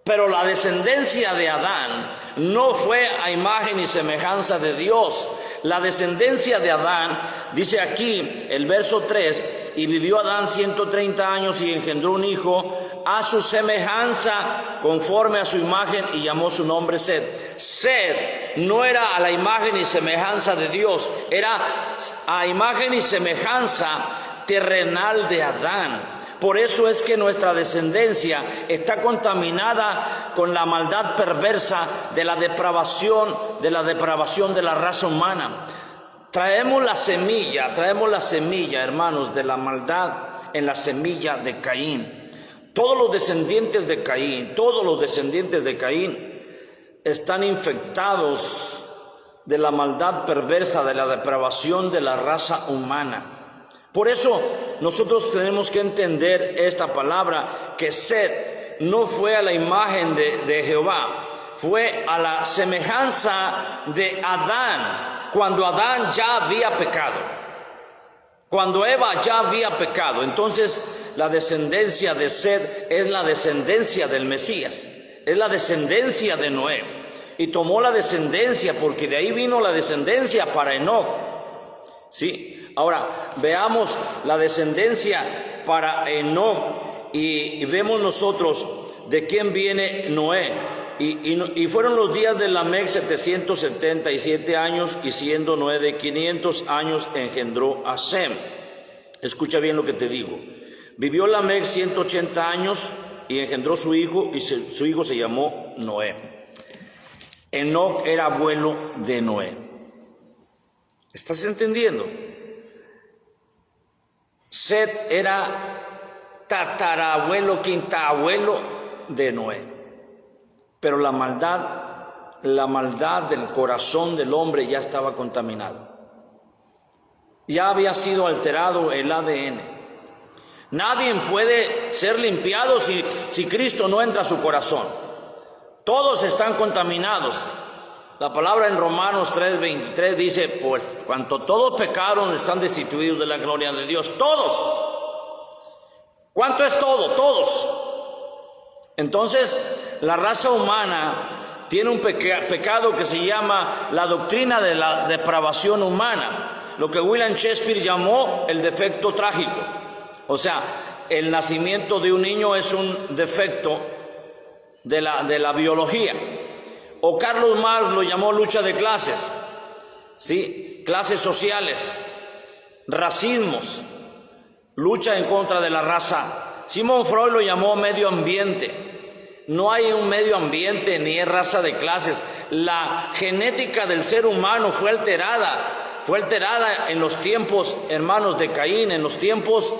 [SPEAKER 1] Pero la descendencia de Adán no fue a imagen y semejanza de Dios. La descendencia de Adán, dice aquí el verso 3, y vivió Adán 130 años y engendró un hijo a su semejanza, conforme a su imagen, y llamó su nombre Set. Set no era a la imagen y semejanza de Dios, era a imagen y semejanza terrenal de Adán. Por eso es que nuestra descendencia está contaminada con la maldad perversa de la depravación de la raza humana. Traemos la semilla, hermanos, de la maldad en la semilla de Caín. Todos los descendientes de Caín están infectados de la maldad perversa, de la depravación de la raza humana. Por eso nosotros tenemos que entender esta palabra, que Set no fue a la imagen de Jehová, fue a la semejanza de Adán, cuando Adán ya había pecado, cuando Eva ya había pecado. Entonces la descendencia de Set es la descendencia del Mesías, es la descendencia de Noé, y tomó la descendencia porque de ahí vino la descendencia para Enoc. ¿Sí? Ahora, veamos la descendencia para Enoc y vemos nosotros de quién viene Noé. Y fueron los días de Lamec 777 años, y siendo Noé de 500 años engendró a Sem. Escucha bien lo que te digo. Vivió Lamec 180 años y engendró su hijo, y su hijo se llamó Noé. Enoc era abuelo de Noé. ¿Estás entendiendo? Set era tatarabuelo, quintabuelo de Noé. Pero la maldad del corazón del hombre ya estaba contaminado. Ya había sido alterado el ADN. Nadie puede ser limpiado si Cristo no entra a su corazón. Todos están contaminados. La palabra en Romanos 3:23 dice, pues cuanto todos pecaron están destituidos de la gloria de Dios. Todos. ¿Cuánto es todo? Todos. Entonces, la raza humana tiene un pecado que se llama la doctrina de la depravación humana, lo que William Shakespeare llamó el defecto trágico. O sea, el nacimiento de un niño es un defecto de la biología. O Carlos Marx lo llamó lucha de clases, ¿sí? Clases sociales, racismos, lucha en contra de la raza. Sigmund Freud lo llamó medio ambiente. No hay un medio ambiente ni es raza de clases. La genética del ser humano fue alterada en los tiempos, hermanos, de Caín, en los tiempos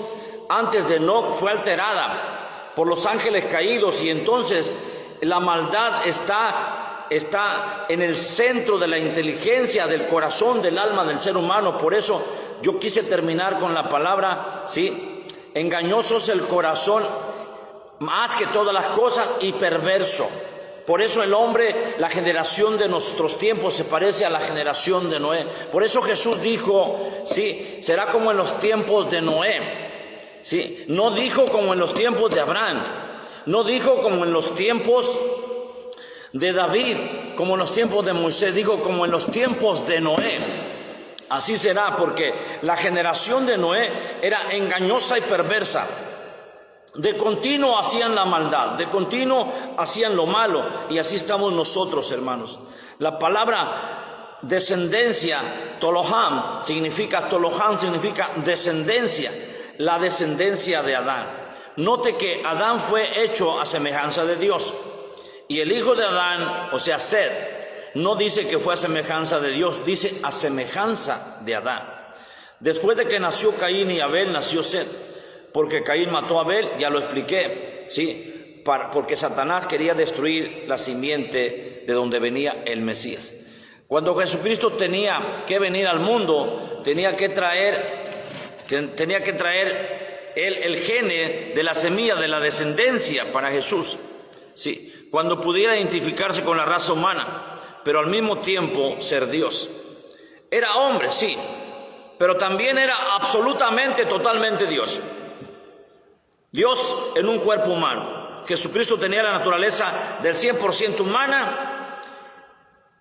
[SPEAKER 1] antes de Enoc, fue alterada por los ángeles caídos, y entonces la maldad está en el centro de la inteligencia, del corazón, del alma del ser humano. Por eso yo quise terminar con la palabra, ¿sí? Engañoso es el corazón más que todas las cosas, y perverso. Por eso el hombre, la generación de nuestros tiempos, se parece a la generación de Noé. Por eso Jesús dijo, ¿sí? Será como en los tiempos de Noé, ¿sí? No dijo como en los tiempos de Abraham, no dijo como en los tiempos de David, como en los tiempos de Moisés, dijo como en los tiempos de Noé. Así será, porque la generación de Noé era engañosa y perversa. De continuo hacían la maldad, de continuo hacían lo malo, y así estamos nosotros, hermanos. La palabra descendencia, Toloham, significa descendencia, la descendencia de Adán. Note que Adán fue hecho a semejanza de Dios. Y el hijo de Adán, o sea, Set, no dice que fue a semejanza de Dios, dice a semejanza de Adán. Después de que nació Caín y Abel, nació Set, porque Caín mató a Abel, ya lo expliqué, ¿sí? Porque Satanás quería destruir la simiente de donde venía el Mesías. Cuando Jesucristo tenía que venir al mundo, tenía que traer el gene de la semilla de la descendencia para Jesús, ¿sí? Cuando pudiera identificarse con la raza humana, pero al mismo tiempo ser Dios. Era hombre, sí, pero también era absolutamente, totalmente Dios. Dios en un cuerpo humano. Jesucristo tenía la naturaleza del 100% humana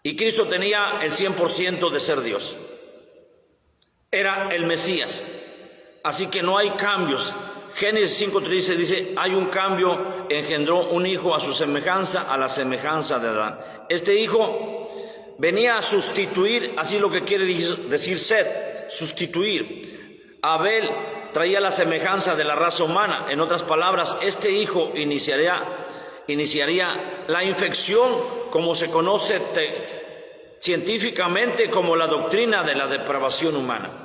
[SPEAKER 1] y Cristo tenía el 100% de ser Dios. Era el Mesías. Así que no hay cambios. Génesis 5:13 dice, hay un cambio, engendró un hijo a su semejanza, a la semejanza de Adán. Este hijo venía a sustituir, así lo que quiere decir Set, sustituir. Abel traía la semejanza de la raza humana. En otras palabras, este hijo iniciaría la infección, como se conoce científicamente como la doctrina de la depravación humana,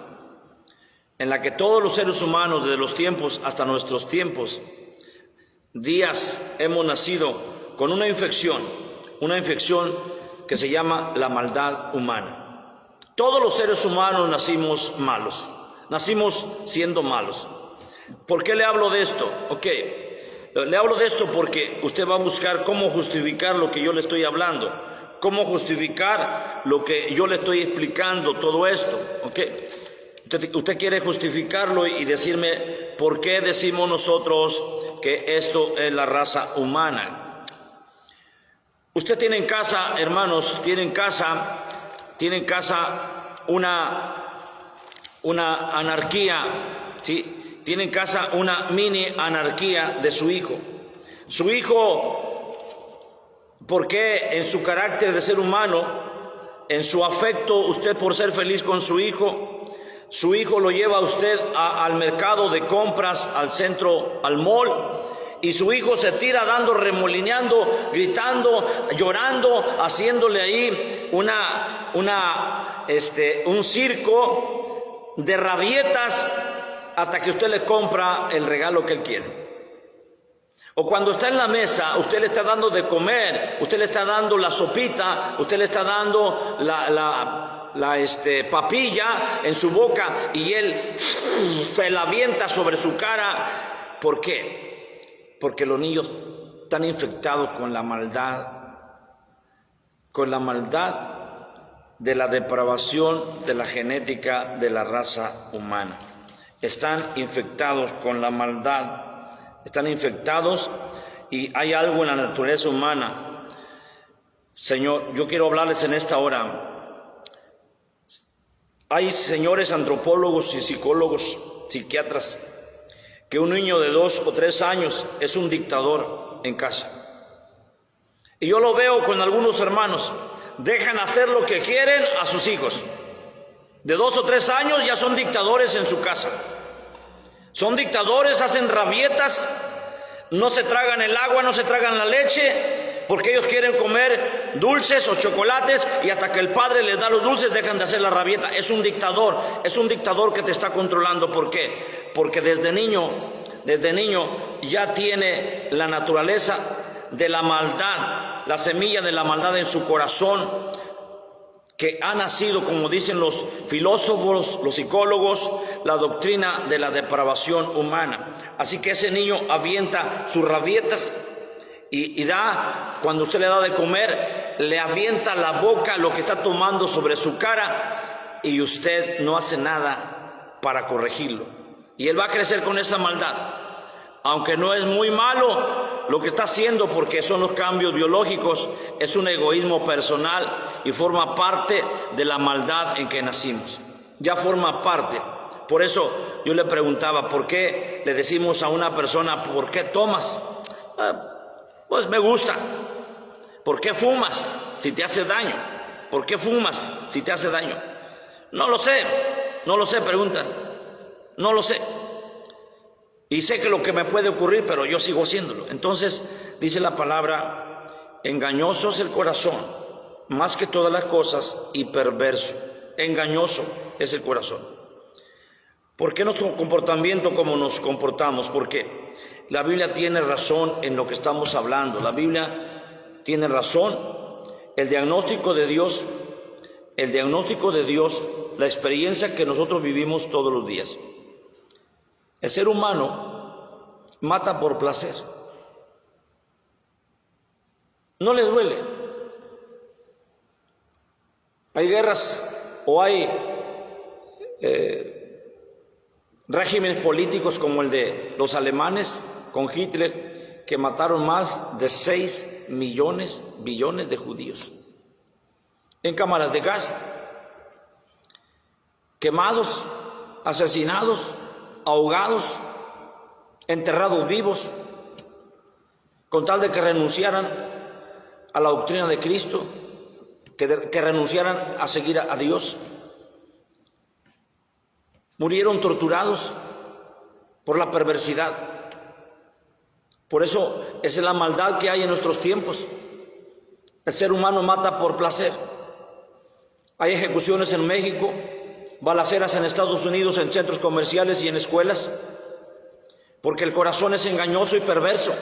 [SPEAKER 1] en la que todos los seres humanos, desde los tiempos hasta nuestros tiempos, días, hemos nacido con una infección que se llama la maldad humana. Todos los seres humanos nacimos malos, nacimos siendo malos. ¿Por qué le hablo de esto? Le hablo de esto porque usted va a buscar cómo justificar lo que yo le estoy hablando, cómo justificar lo que yo le estoy explicando, todo esto. Usted quiere justificarlo y decirme por qué decimos nosotros que esto es la raza humana. Usted tiene en casa, hermanos, tiene en casa una anarquía, ¿sí? Tiene en casa una mini anarquía de su hijo. Su hijo, ¿por qué en su carácter de ser humano, en su afecto, usted por ser feliz con su hijo lo lleva a usted al mercado de compras, al centro, al mall, y su hijo se tira dando, remolineando, gritando, llorando, haciéndole ahí un circo de rabietas hasta que usted le compra el regalo que él quiere. O cuando está en la mesa, usted le está dando de comer, usted le está dando la sopita, usted le está dando la papilla en su boca y él se la avienta sobre su cara. ¿Por qué? Porque los niños están infectados con la maldad de la depravación de la genética de la raza humana. Están infectados con la maldad, están infectados y hay algo en la naturaleza humana. Señor, yo quiero hablarles en esta hora. Hay señores antropólogos y psicólogos, psiquiatras, que un niño de 2 o 3 años es un dictador en casa. Y yo lo veo con algunos hermanos, dejan hacer lo que quieren a sus hijos. De 2 o 3 años ya son dictadores en su casa. Son dictadores, hacen rabietas, no se tragan el agua, no se tragan la leche, porque ellos quieren comer dulces o chocolates y hasta que el padre les da los dulces dejan de hacer la rabieta. Es un dictador que te está controlando. ¿Por qué? Porque desde niño ya tiene la naturaleza de la maldad, la semilla de la maldad en su corazón, que ha nacido, como dicen los filósofos, los psicólogos, la doctrina de la depravación humana. Así que ese niño avienta sus rabietas y cuando usted le da de comer, le avienta la boca lo que está tomando sobre su cara y usted no hace nada para corregirlo. Y él va a crecer con esa maldad. Aunque no es muy malo lo que está haciendo, porque son los cambios biológicos, es un egoísmo personal y forma parte de la maldad en que nacimos. Ya forma parte. Por eso yo le preguntaba, ¿por qué le decimos a una persona, ¿por qué tomas? Pues me gusta. ¿Por qué fumas si te hace daño? ¿Por qué fumas si te hace daño? No lo sé, preguntan. No lo sé. Y sé que lo que me puede ocurrir, pero yo sigo haciéndolo. Entonces, dice la palabra, engañoso es el corazón, más que todas las cosas, y perverso. Engañoso es el corazón. ¿Por qué nuestro comportamiento como nos comportamos? Porque la Biblia tiene razón en lo que estamos hablando. La Biblia tiene razón. El diagnóstico de Dios, la experiencia que nosotros vivimos todos los días. El ser humano mata por placer. No le duele. Hay guerras o hay regímenes políticos como el de los alemanes con Hitler, que mataron más de 6 billones de judíos en cámaras de gas, quemados, asesinados, ahogados, enterrados vivos, con tal de que renunciaran a la doctrina de Cristo, que renunciaran a seguir a Dios. Murieron torturados por la perversidad. Por eso esa es la maldad que hay en nuestros tiempos. El ser humano mata por placer. Hay ejecuciones en México, balaceras en Estados Unidos, en centros comerciales y en escuelas, porque el corazón es engañoso y perverso.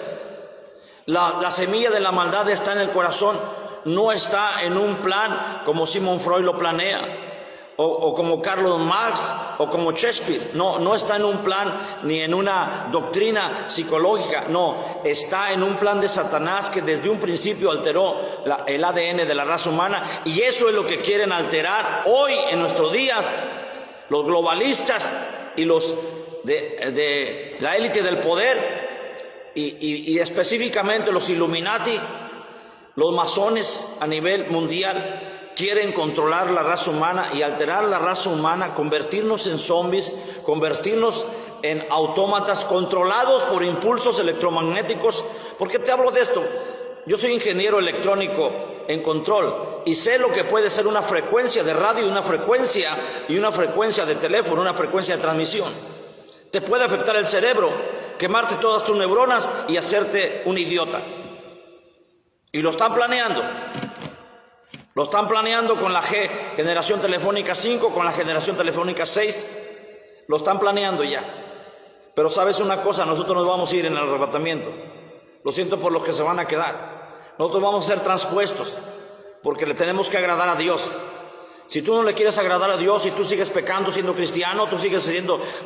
[SPEAKER 1] La semilla de la maldad está en el corazón, no está en un plan como Sigmund Freud lo planea, o como Karl Marx, o como Shakespeare. No está en un plan ni en una doctrina psicológica, no, está en un plan de Satanás que desde un principio alteró el ADN de la raza humana, y eso es lo que quieren alterar hoy en nuestros días los globalistas y los de la élite del poder, y específicamente los Illuminati, los masones a nivel mundial. Quieren controlar la raza humana y alterar la raza humana, convertirnos en zombies, convertirnos en autómatas controlados por impulsos electromagnéticos. ¿Por qué te hablo de esto? Yo soy ingeniero electrónico en control y sé lo que puede ser una frecuencia de radio y una frecuencia de teléfono, una frecuencia de transmisión. Te puede afectar el cerebro, quemarte todas tus neuronas y hacerte un idiota. Y lo están planeando. Lo están planeando con la generación telefónica 5, con la generación telefónica 6. Lo están planeando ya. Pero sabes una cosa, nosotros nos vamos a ir en el arrebatamiento. Lo siento por los que se van a quedar. Nosotros vamos a ser transpuestos porque le tenemos que agradar a Dios. Si tú no le quieres agradar a Dios y tú sigues pecando siendo cristiano, tú sigues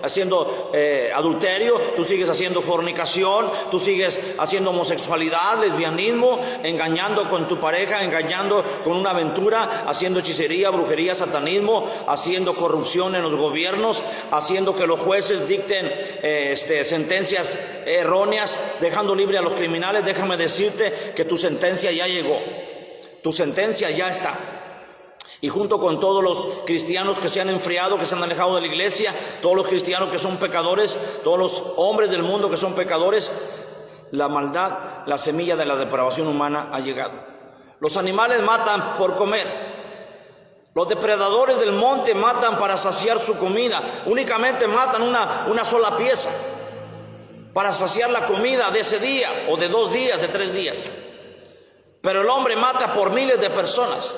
[SPEAKER 1] haciendo adulterio, tú sigues haciendo fornicación, tú sigues haciendo homosexualidad, lesbianismo, engañando con tu pareja, engañando con una aventura, haciendo hechicería, brujería, satanismo, haciendo corrupción en los gobiernos, haciendo que los jueces dicten sentencias erróneas, dejando libre a los criminales, déjame decirte que tu sentencia ya llegó, tu sentencia ya está. Y junto con todos los cristianos que se han enfriado, que se han alejado de la iglesia, todos los cristianos que son pecadores, todos los hombres del mundo que son pecadores, la maldad, la semilla de la depravación humana ha llegado. Los animales matan por comer. Los depredadores del monte matan para saciar su comida. Únicamente matan una sola pieza para saciar la comida de ese día, o de 2 días, de 3 días. Pero el hombre mata por miles de personas.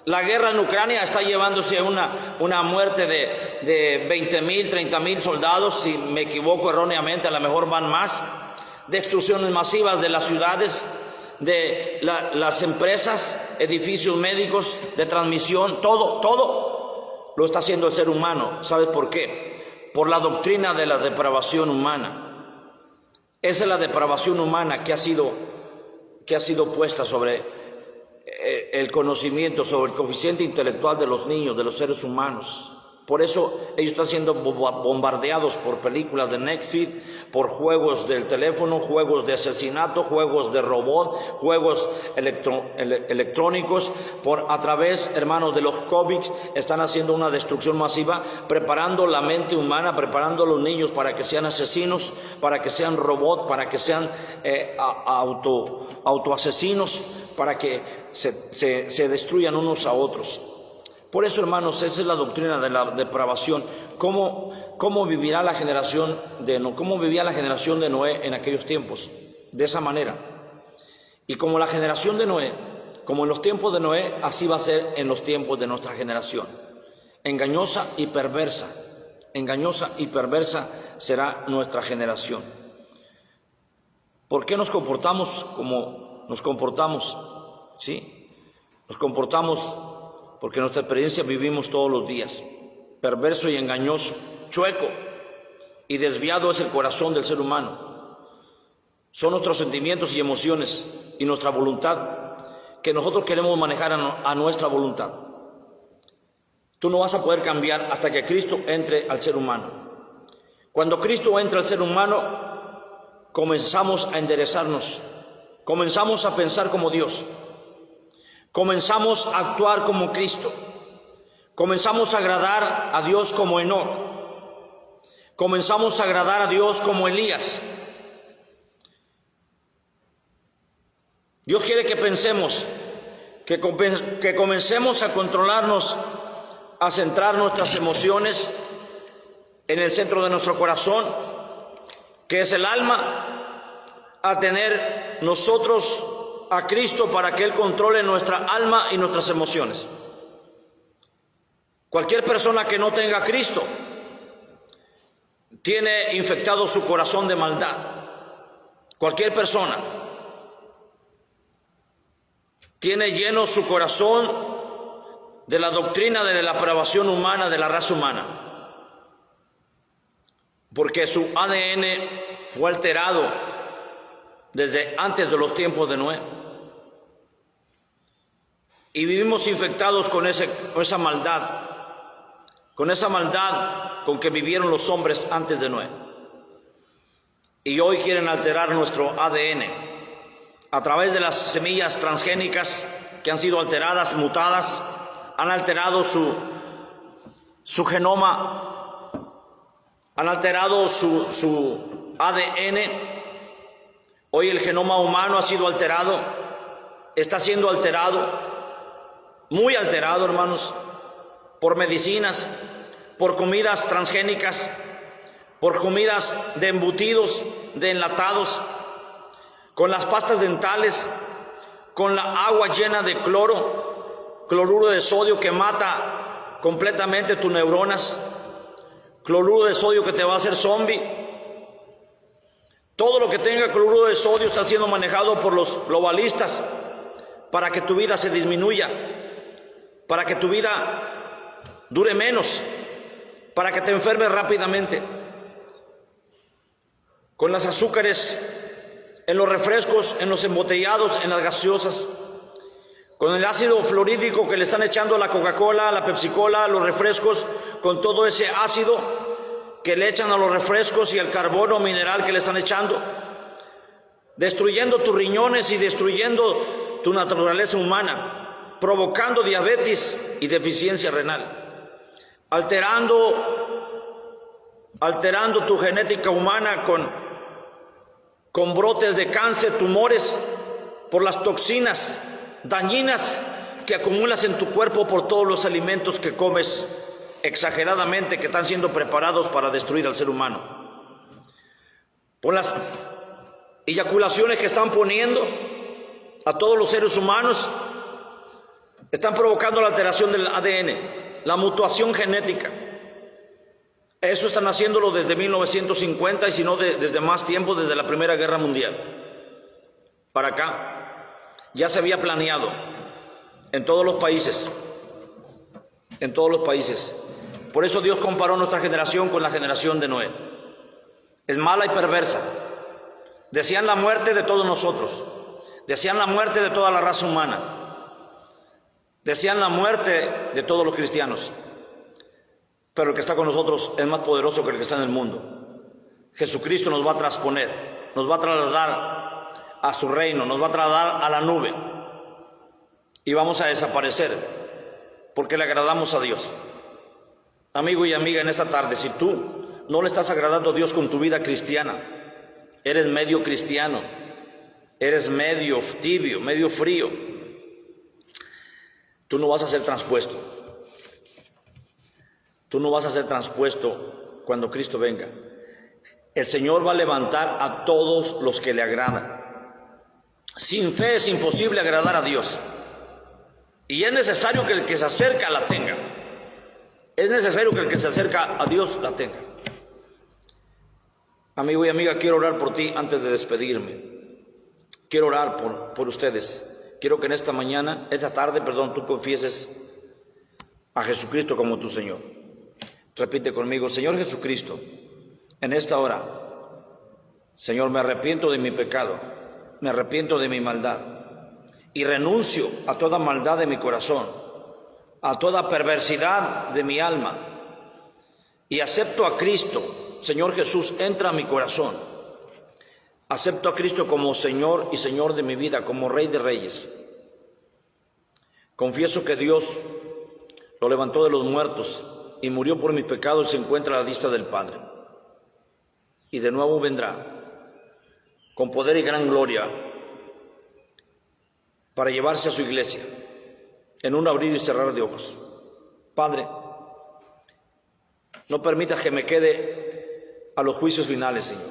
[SPEAKER 1] La guerra en Ucrania está llevándose una muerte de 20,000, 30,000 soldados, si me equivoco erróneamente, a lo mejor van más. Destrucciones masivas de las ciudades, de las empresas, edificios médicos, de transmisión, todo lo está haciendo el ser humano. ¿Sabes por qué? Por la doctrina de la depravación humana. Esa es la depravación humana que ha sido puesta sobre el conocimiento, sobre el coeficiente intelectual de los niños, de los seres humanos. Por eso ellos están siendo bombardeados por películas de Netflix, por juegos del teléfono, juegos de asesinato, juegos de robot, juegos electrónicos, a través, hermanos, de los cómics. Están haciendo una destrucción masiva, preparando la mente humana, preparando a los niños para que sean asesinos, para que sean robots, para que sean autoasesinos, para que se destruyan unos a otros. Por eso, hermanos, esa es la doctrina de la depravación. ¿Cómo vivía la generación de Noé en aquellos tiempos? De esa manera. Y como la generación de Noé, como en los tiempos de Noé, así va a ser en los tiempos de nuestra generación. Engañosa y perversa será nuestra generación. ¿Por qué nos comportamos como nos comportamos? ¿Sí? Nos comportamos porque nuestra experiencia vivimos todos los días. Perverso y engañoso, chueco y desviado es el corazón del ser humano. Son nuestros sentimientos y emociones y nuestra voluntad que nosotros queremos manejar a nuestra voluntad. Tú no vas a poder cambiar hasta que Cristo entre al ser humano. Cuando Cristo entra al ser humano, comenzamos a enderezarnos, comenzamos a pensar como Dios, comenzamos a actuar como Cristo, comenzamos a agradar a Dios como Enoc, comenzamos a agradar a Dios como Elías. Dios quiere que pensemos, que comencemos a controlarnos, a centrar nuestras emociones en el centro de nuestro corazón, que es el alma, a tener nosotros a Cristo para que Él controle nuestra alma y nuestras emociones. Cualquier persona que no tenga a Cristo tiene infectado su corazón de maldad. Cualquier persona tiene lleno su corazón de la doctrina de la depravación humana, de la raza humana, porque su ADN fue alterado desde antes de los tiempos de Noé, y vivimos infectados con esa maldad con que vivieron los hombres antes de Noé, y hoy quieren alterar nuestro ADN a través de las semillas transgénicas que han sido alteradas, mutadas. Han alterado su genoma, han alterado su ADN. Hoy el genoma humano ha sido alterado, está siendo alterado, muy alterado, hermanos, por medicinas, por comidas transgénicas, por comidas de embutidos, de enlatados, con las pastas dentales, con la agua llena de cloruro de sodio que mata completamente tus neuronas, cloruro de sodio que te va a hacer zombie. Todo lo que tenga cloruro de sodio está siendo manejado por los globalistas para que tu vida se disminuya, para que tu vida dure menos, para que te enfermes rápidamente. Con las azúcares en los refrescos, en los embotellados, en las gaseosas, con el ácido fluorídrico que le están echando a la Coca-Cola, a la Pepsi-Cola, a los refrescos, con todo ese ácido que le echan a los refrescos y el carbono mineral que le están echando, destruyendo tus riñones y destruyendo tu naturaleza humana, provocando diabetes y deficiencia renal, alterando tu genética humana con brotes de cáncer, tumores, por las toxinas dañinas que acumulas en tu cuerpo por todos los alimentos que comes exageradamente, que están siendo preparados para destruir al ser humano, por las eyaculaciones que están poniendo a todos los seres humanos. Están provocando la alteración del ADN, la mutación genética. Eso están haciéndolo desde 1950 y si no desde más tiempo, desde la Primera Guerra Mundial para acá. Ya se había planeado en todos los países, Por eso Dios comparó nuestra generación con la generación de Noé. Es mala y perversa. Desean la muerte de todos nosotros, desean la muerte de toda la raza humana, desean la muerte de todos los cristianos. Pero el que está con nosotros es más poderoso que el que está en el mundo. Jesucristo nos va a trasponer, nos va a trasladar a su reino, nos va a trasladar a la nube y vamos a desaparecer porque le agradamos a Dios. Amigo y amiga, en esta tarde, si tú no le estás agradando a Dios con tu vida cristiana, eres medio cristiano, eres medio tibio, medio frío, tú no vas a ser transpuesto. Tú no vas a ser transpuesto cuando Cristo venga. El Señor va a levantar a todos los que le agradan. Sin fe es imposible agradar a Dios. Y es necesario que el que se acerca la tenga. Es necesario que el que se acerca a Dios la tenga. Amigo y amiga, quiero orar por ti antes de despedirme. Quiero orar por ustedes. Quiero que en esta tarde, tú confieses a Jesucristo como tu Señor. Repite conmigo: Señor Jesucristo, en esta hora, Señor, me arrepiento de mi pecado, me arrepiento de mi maldad y renuncio a toda maldad de mi corazón. a toda perversidad de mi alma y acepto a Cristo. Señor Jesús, entra a mi corazón. Acepto a Cristo como Señor y Señor de mi vida, como Rey de Reyes. Confieso que Dios lo levantó de los muertos y murió por mis pecados y se encuentra a la diestra del Padre. Y de nuevo vendrá con poder y gran gloria para llevarse a su iglesia en un abrir y cerrar de ojos. Padre, no permitas que me quede a los juicios finales, Señor,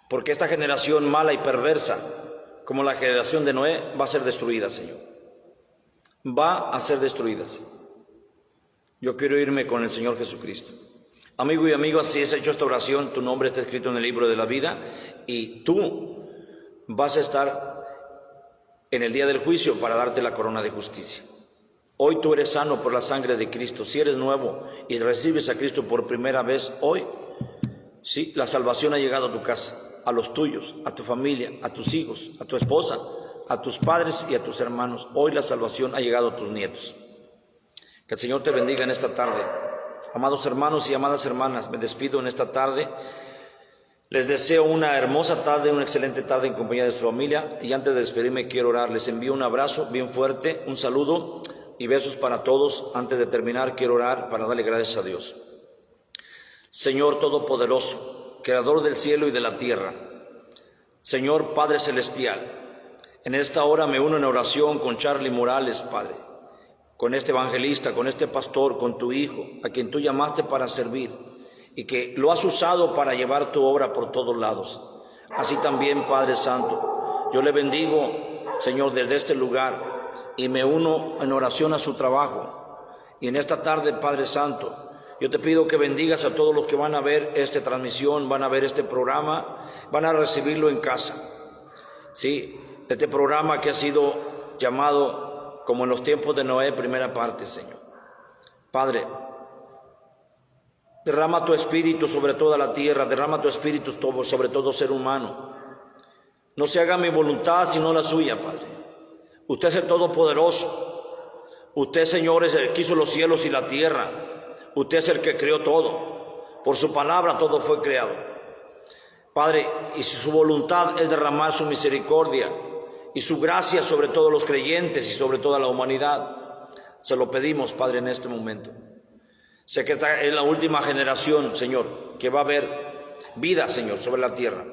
[SPEAKER 1] porque esta generación mala y perversa, como la generación de Noé, va a ser destruida, Señor. Va a ser destruida, Señor. Yo quiero irme con el Señor Jesucristo. Amigo y amigo, si has hecho esta oración, tu nombre está escrito en el libro de la vida y tú vas a estar en el día del juicio para darte la corona de justicia. Hoy tú eres sano por la sangre de Cristo. Si eres nuevo y recibes a Cristo por primera vez hoy, sí, la salvación ha llegado a tu casa, a los tuyos, a tu familia, a tus hijos, a tu esposa, a tus padres y a tus hermanos. Hoy la salvación ha llegado a tus nietos. Que el Señor te bendiga en esta tarde. Amados hermanos y amadas hermanas, me despido en esta tarde. Les deseo una hermosa tarde, una excelente tarde en compañía de su familia. Y antes de despedirme quiero orar. Les envío un abrazo bien fuerte, un saludo y besos para todos. Antes de terminar quiero orar para darle gracias a Dios. Señor Todopoderoso, Creador del cielo y de la tierra, Señor Padre Celestial, en esta hora me uno en oración con Charlie Morales, Padre, con este evangelista, con este pastor, con tu hijo, a quien tú llamaste para servir y que lo has usado para llevar tu obra por todos lados. Así también, Padre Santo, yo le bendigo, Señor, desde este lugar y me uno en oración a su trabajo. Y en esta tarde, Padre Santo, yo te pido que bendigas a todos los que van a ver esta transmisión, van a ver este programa, van a recibirlo en casa. Sí, este programa que ha sido llamado como en los tiempos de Noé, primera parte, Señor. Padre, derrama tu espíritu sobre toda la tierra, derrama tu espíritu sobre todo ser humano. No se haga mi voluntad sino la suya, Padre. Usted es el Todopoderoso. Usted, Señor, es el que hizo los cielos y la tierra. Usted es el que creó todo. Por su palabra todo fue creado. Padre, y si su voluntad es derramar su misericordia y su gracia sobre todos los creyentes y sobre toda la humanidad, se lo pedimos, Padre, en este momento. Sé que esta es la última generación, Señor, que va a haber vida, Señor, sobre la tierra.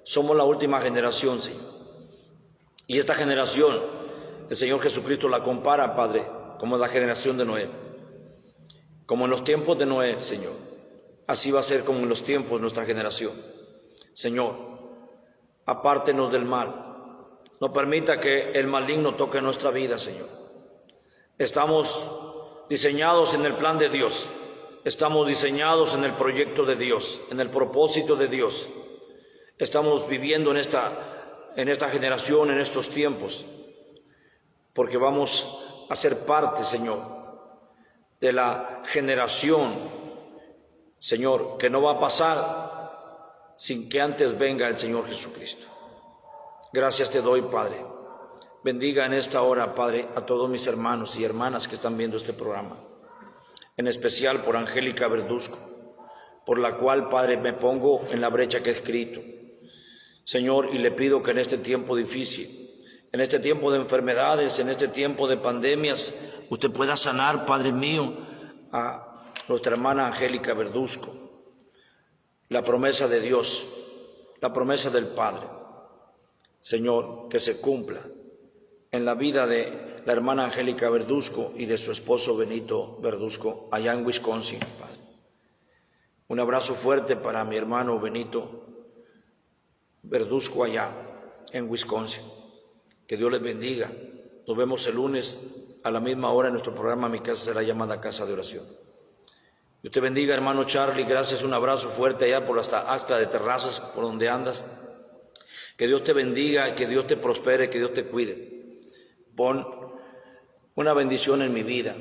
[SPEAKER 1] Somos la última generación, Señor. Y esta generación, el Señor Jesucristo la compara, Padre, como la generación de Noé. Como en los tiempos de Noé, Señor. Así va a ser como en los tiempos de nuestra generación. Señor, apártenos del mal. No permita que el maligno toque nuestra vida, Señor. Estamos diseñados en el plan de Dios. Estamos diseñados en el proyecto de Dios, en el propósito de Dios. Estamos viviendo en esta generación, en estos tiempos, porque vamos a ser parte, Señor, de la generación, Señor, que no va a pasar sin que antes venga el Señor Jesucristo. Gracias te doy, Padre. Bendiga en esta hora, Padre, a todos mis hermanos y hermanas que están viendo este programa, en especial por Angélica Verduzco, por la cual, Padre, me pongo en la brecha que he escrito. Señor, y le pido que en este tiempo difícil, en este tiempo de enfermedades, en este tiempo de pandemias, usted pueda sanar, Padre mío, a nuestra hermana Angélica Verduzco. La promesa de Dios, la promesa del Padre, Señor, que se cumpla en la vida de la hermana Angélica Verduzco y de su esposo Benito Verduzco, allá en Wisconsin, Padre. Un abrazo fuerte para mi hermano Benito Verduzco allá en Wisconsin. Que Dios les bendiga. Nos vemos el lunes a la misma hora en nuestro programa Mi Casa Será Llamada Casa de Oración. Dios te bendiga, hermano Charlie. Gracias, un abrazo fuerte allá por hasta Acta de Terrazas, por donde andas. Que Dios te bendiga, que Dios te prospere, que Dios te cuide. Pon una bendición en mi vida.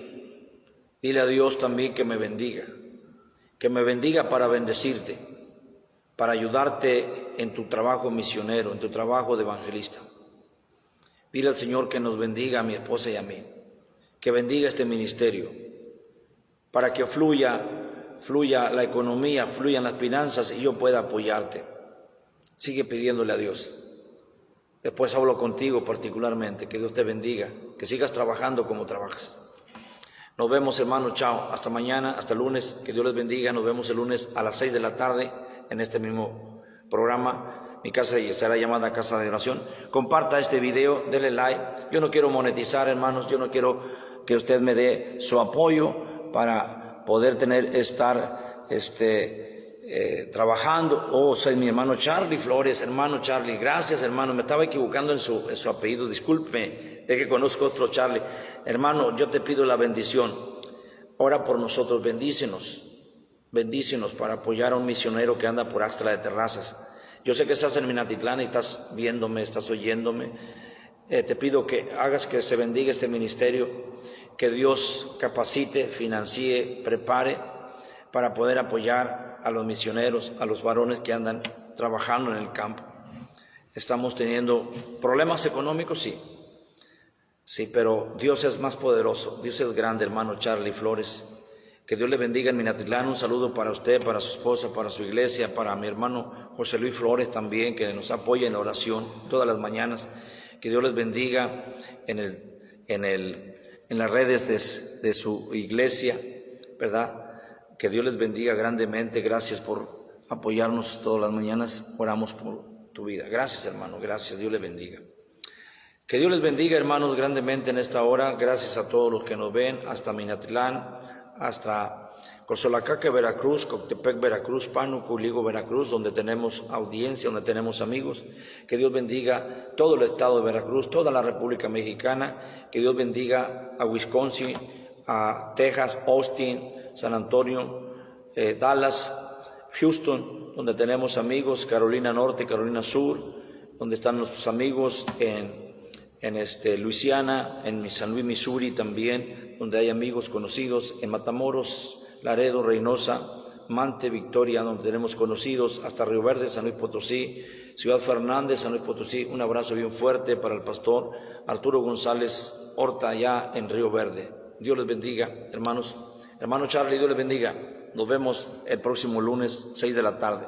[SPEAKER 1] Dile a Dios también que me bendiga para bendecirte, para ayudarte en tu trabajo misionero, en tu trabajo de evangelista. Dile al Señor que nos bendiga a mi esposa y a mí, que bendiga este ministerio, para que fluya la economía, fluyan las finanzas y yo pueda apoyarte. Sigue pidiéndole a Dios. Después hablo contigo particularmente, que Dios te bendiga, que sigas trabajando como trabajas. Nos vemos, hermano, chao, hasta mañana, hasta el lunes, que Dios les bendiga. Nos vemos el lunes a las 6 de la tarde en este mismo programa. Mi casa será llamada Casa de Oración. Comparta este video, dele like. Yo no quiero monetizar, hermanos, yo no quiero que usted me dé su apoyo para poder estar trabajando. Oh, soy mi hermano Charlie Flores. Hermano Charlie, gracias, hermano, me estaba equivocando en su apellido, disculpe, es que conozco otro Charlie. Hermano, yo te pido la bendición, ora por nosotros, bendícenos para apoyar a un misionero que anda por Axtla de Terrazas. Yo sé que estás en Minatitlán y estás viéndome, estás oyéndome. Te pido que hagas que se bendiga este ministerio, que Dios capacite, financie, prepare para poder apoyar a los misioneros, a los varones que andan trabajando en el campo. Estamos teniendo problemas económicos, sí, pero Dios es más poderoso, Dios es grande, hermano Charlie Flores. Que Dios le bendiga en Minatitlán. Un saludo para usted, para su esposa, para su iglesia, para mi hermano José Luis Flores también, que nos apoya en la oración todas las mañanas. Que Dios les bendiga en las redes de su iglesia, ¿verdad? Que Dios les bendiga grandemente. Gracias por apoyarnos todas las mañanas. Oramos por tu vida. Gracias, hermano. Gracias. Dios les bendiga. Que Dios les bendiga, hermanos, grandemente en esta hora. Gracias a todos los que nos ven hasta Minatitlán, hasta Cozolacaque, Veracruz, Coctepec, Veracruz, Pánuco, Ligo, Veracruz, donde tenemos audiencia, donde tenemos amigos. Que Dios bendiga todo el estado de Veracruz, toda la República Mexicana. Que Dios bendiga a Wisconsin, a Texas, Austin, San Antonio, Dallas, Houston, donde tenemos amigos, Carolina Norte, Carolina Sur, donde están nuestros amigos en Luisiana, en San Luis, Missouri también, donde hay amigos conocidos, en Matamoros, Laredo, Reynosa, Mante, Victoria, donde tenemos conocidos, hasta Río Verde, San Luis Potosí, Ciudad Fernández, San Luis Potosí. Un abrazo bien fuerte para el pastor Arturo González Horta, allá en Río Verde. Dios les bendiga, hermanos. Hermano Charlie, Dios les bendiga. Nos vemos el próximo lunes, 6 de la tarde.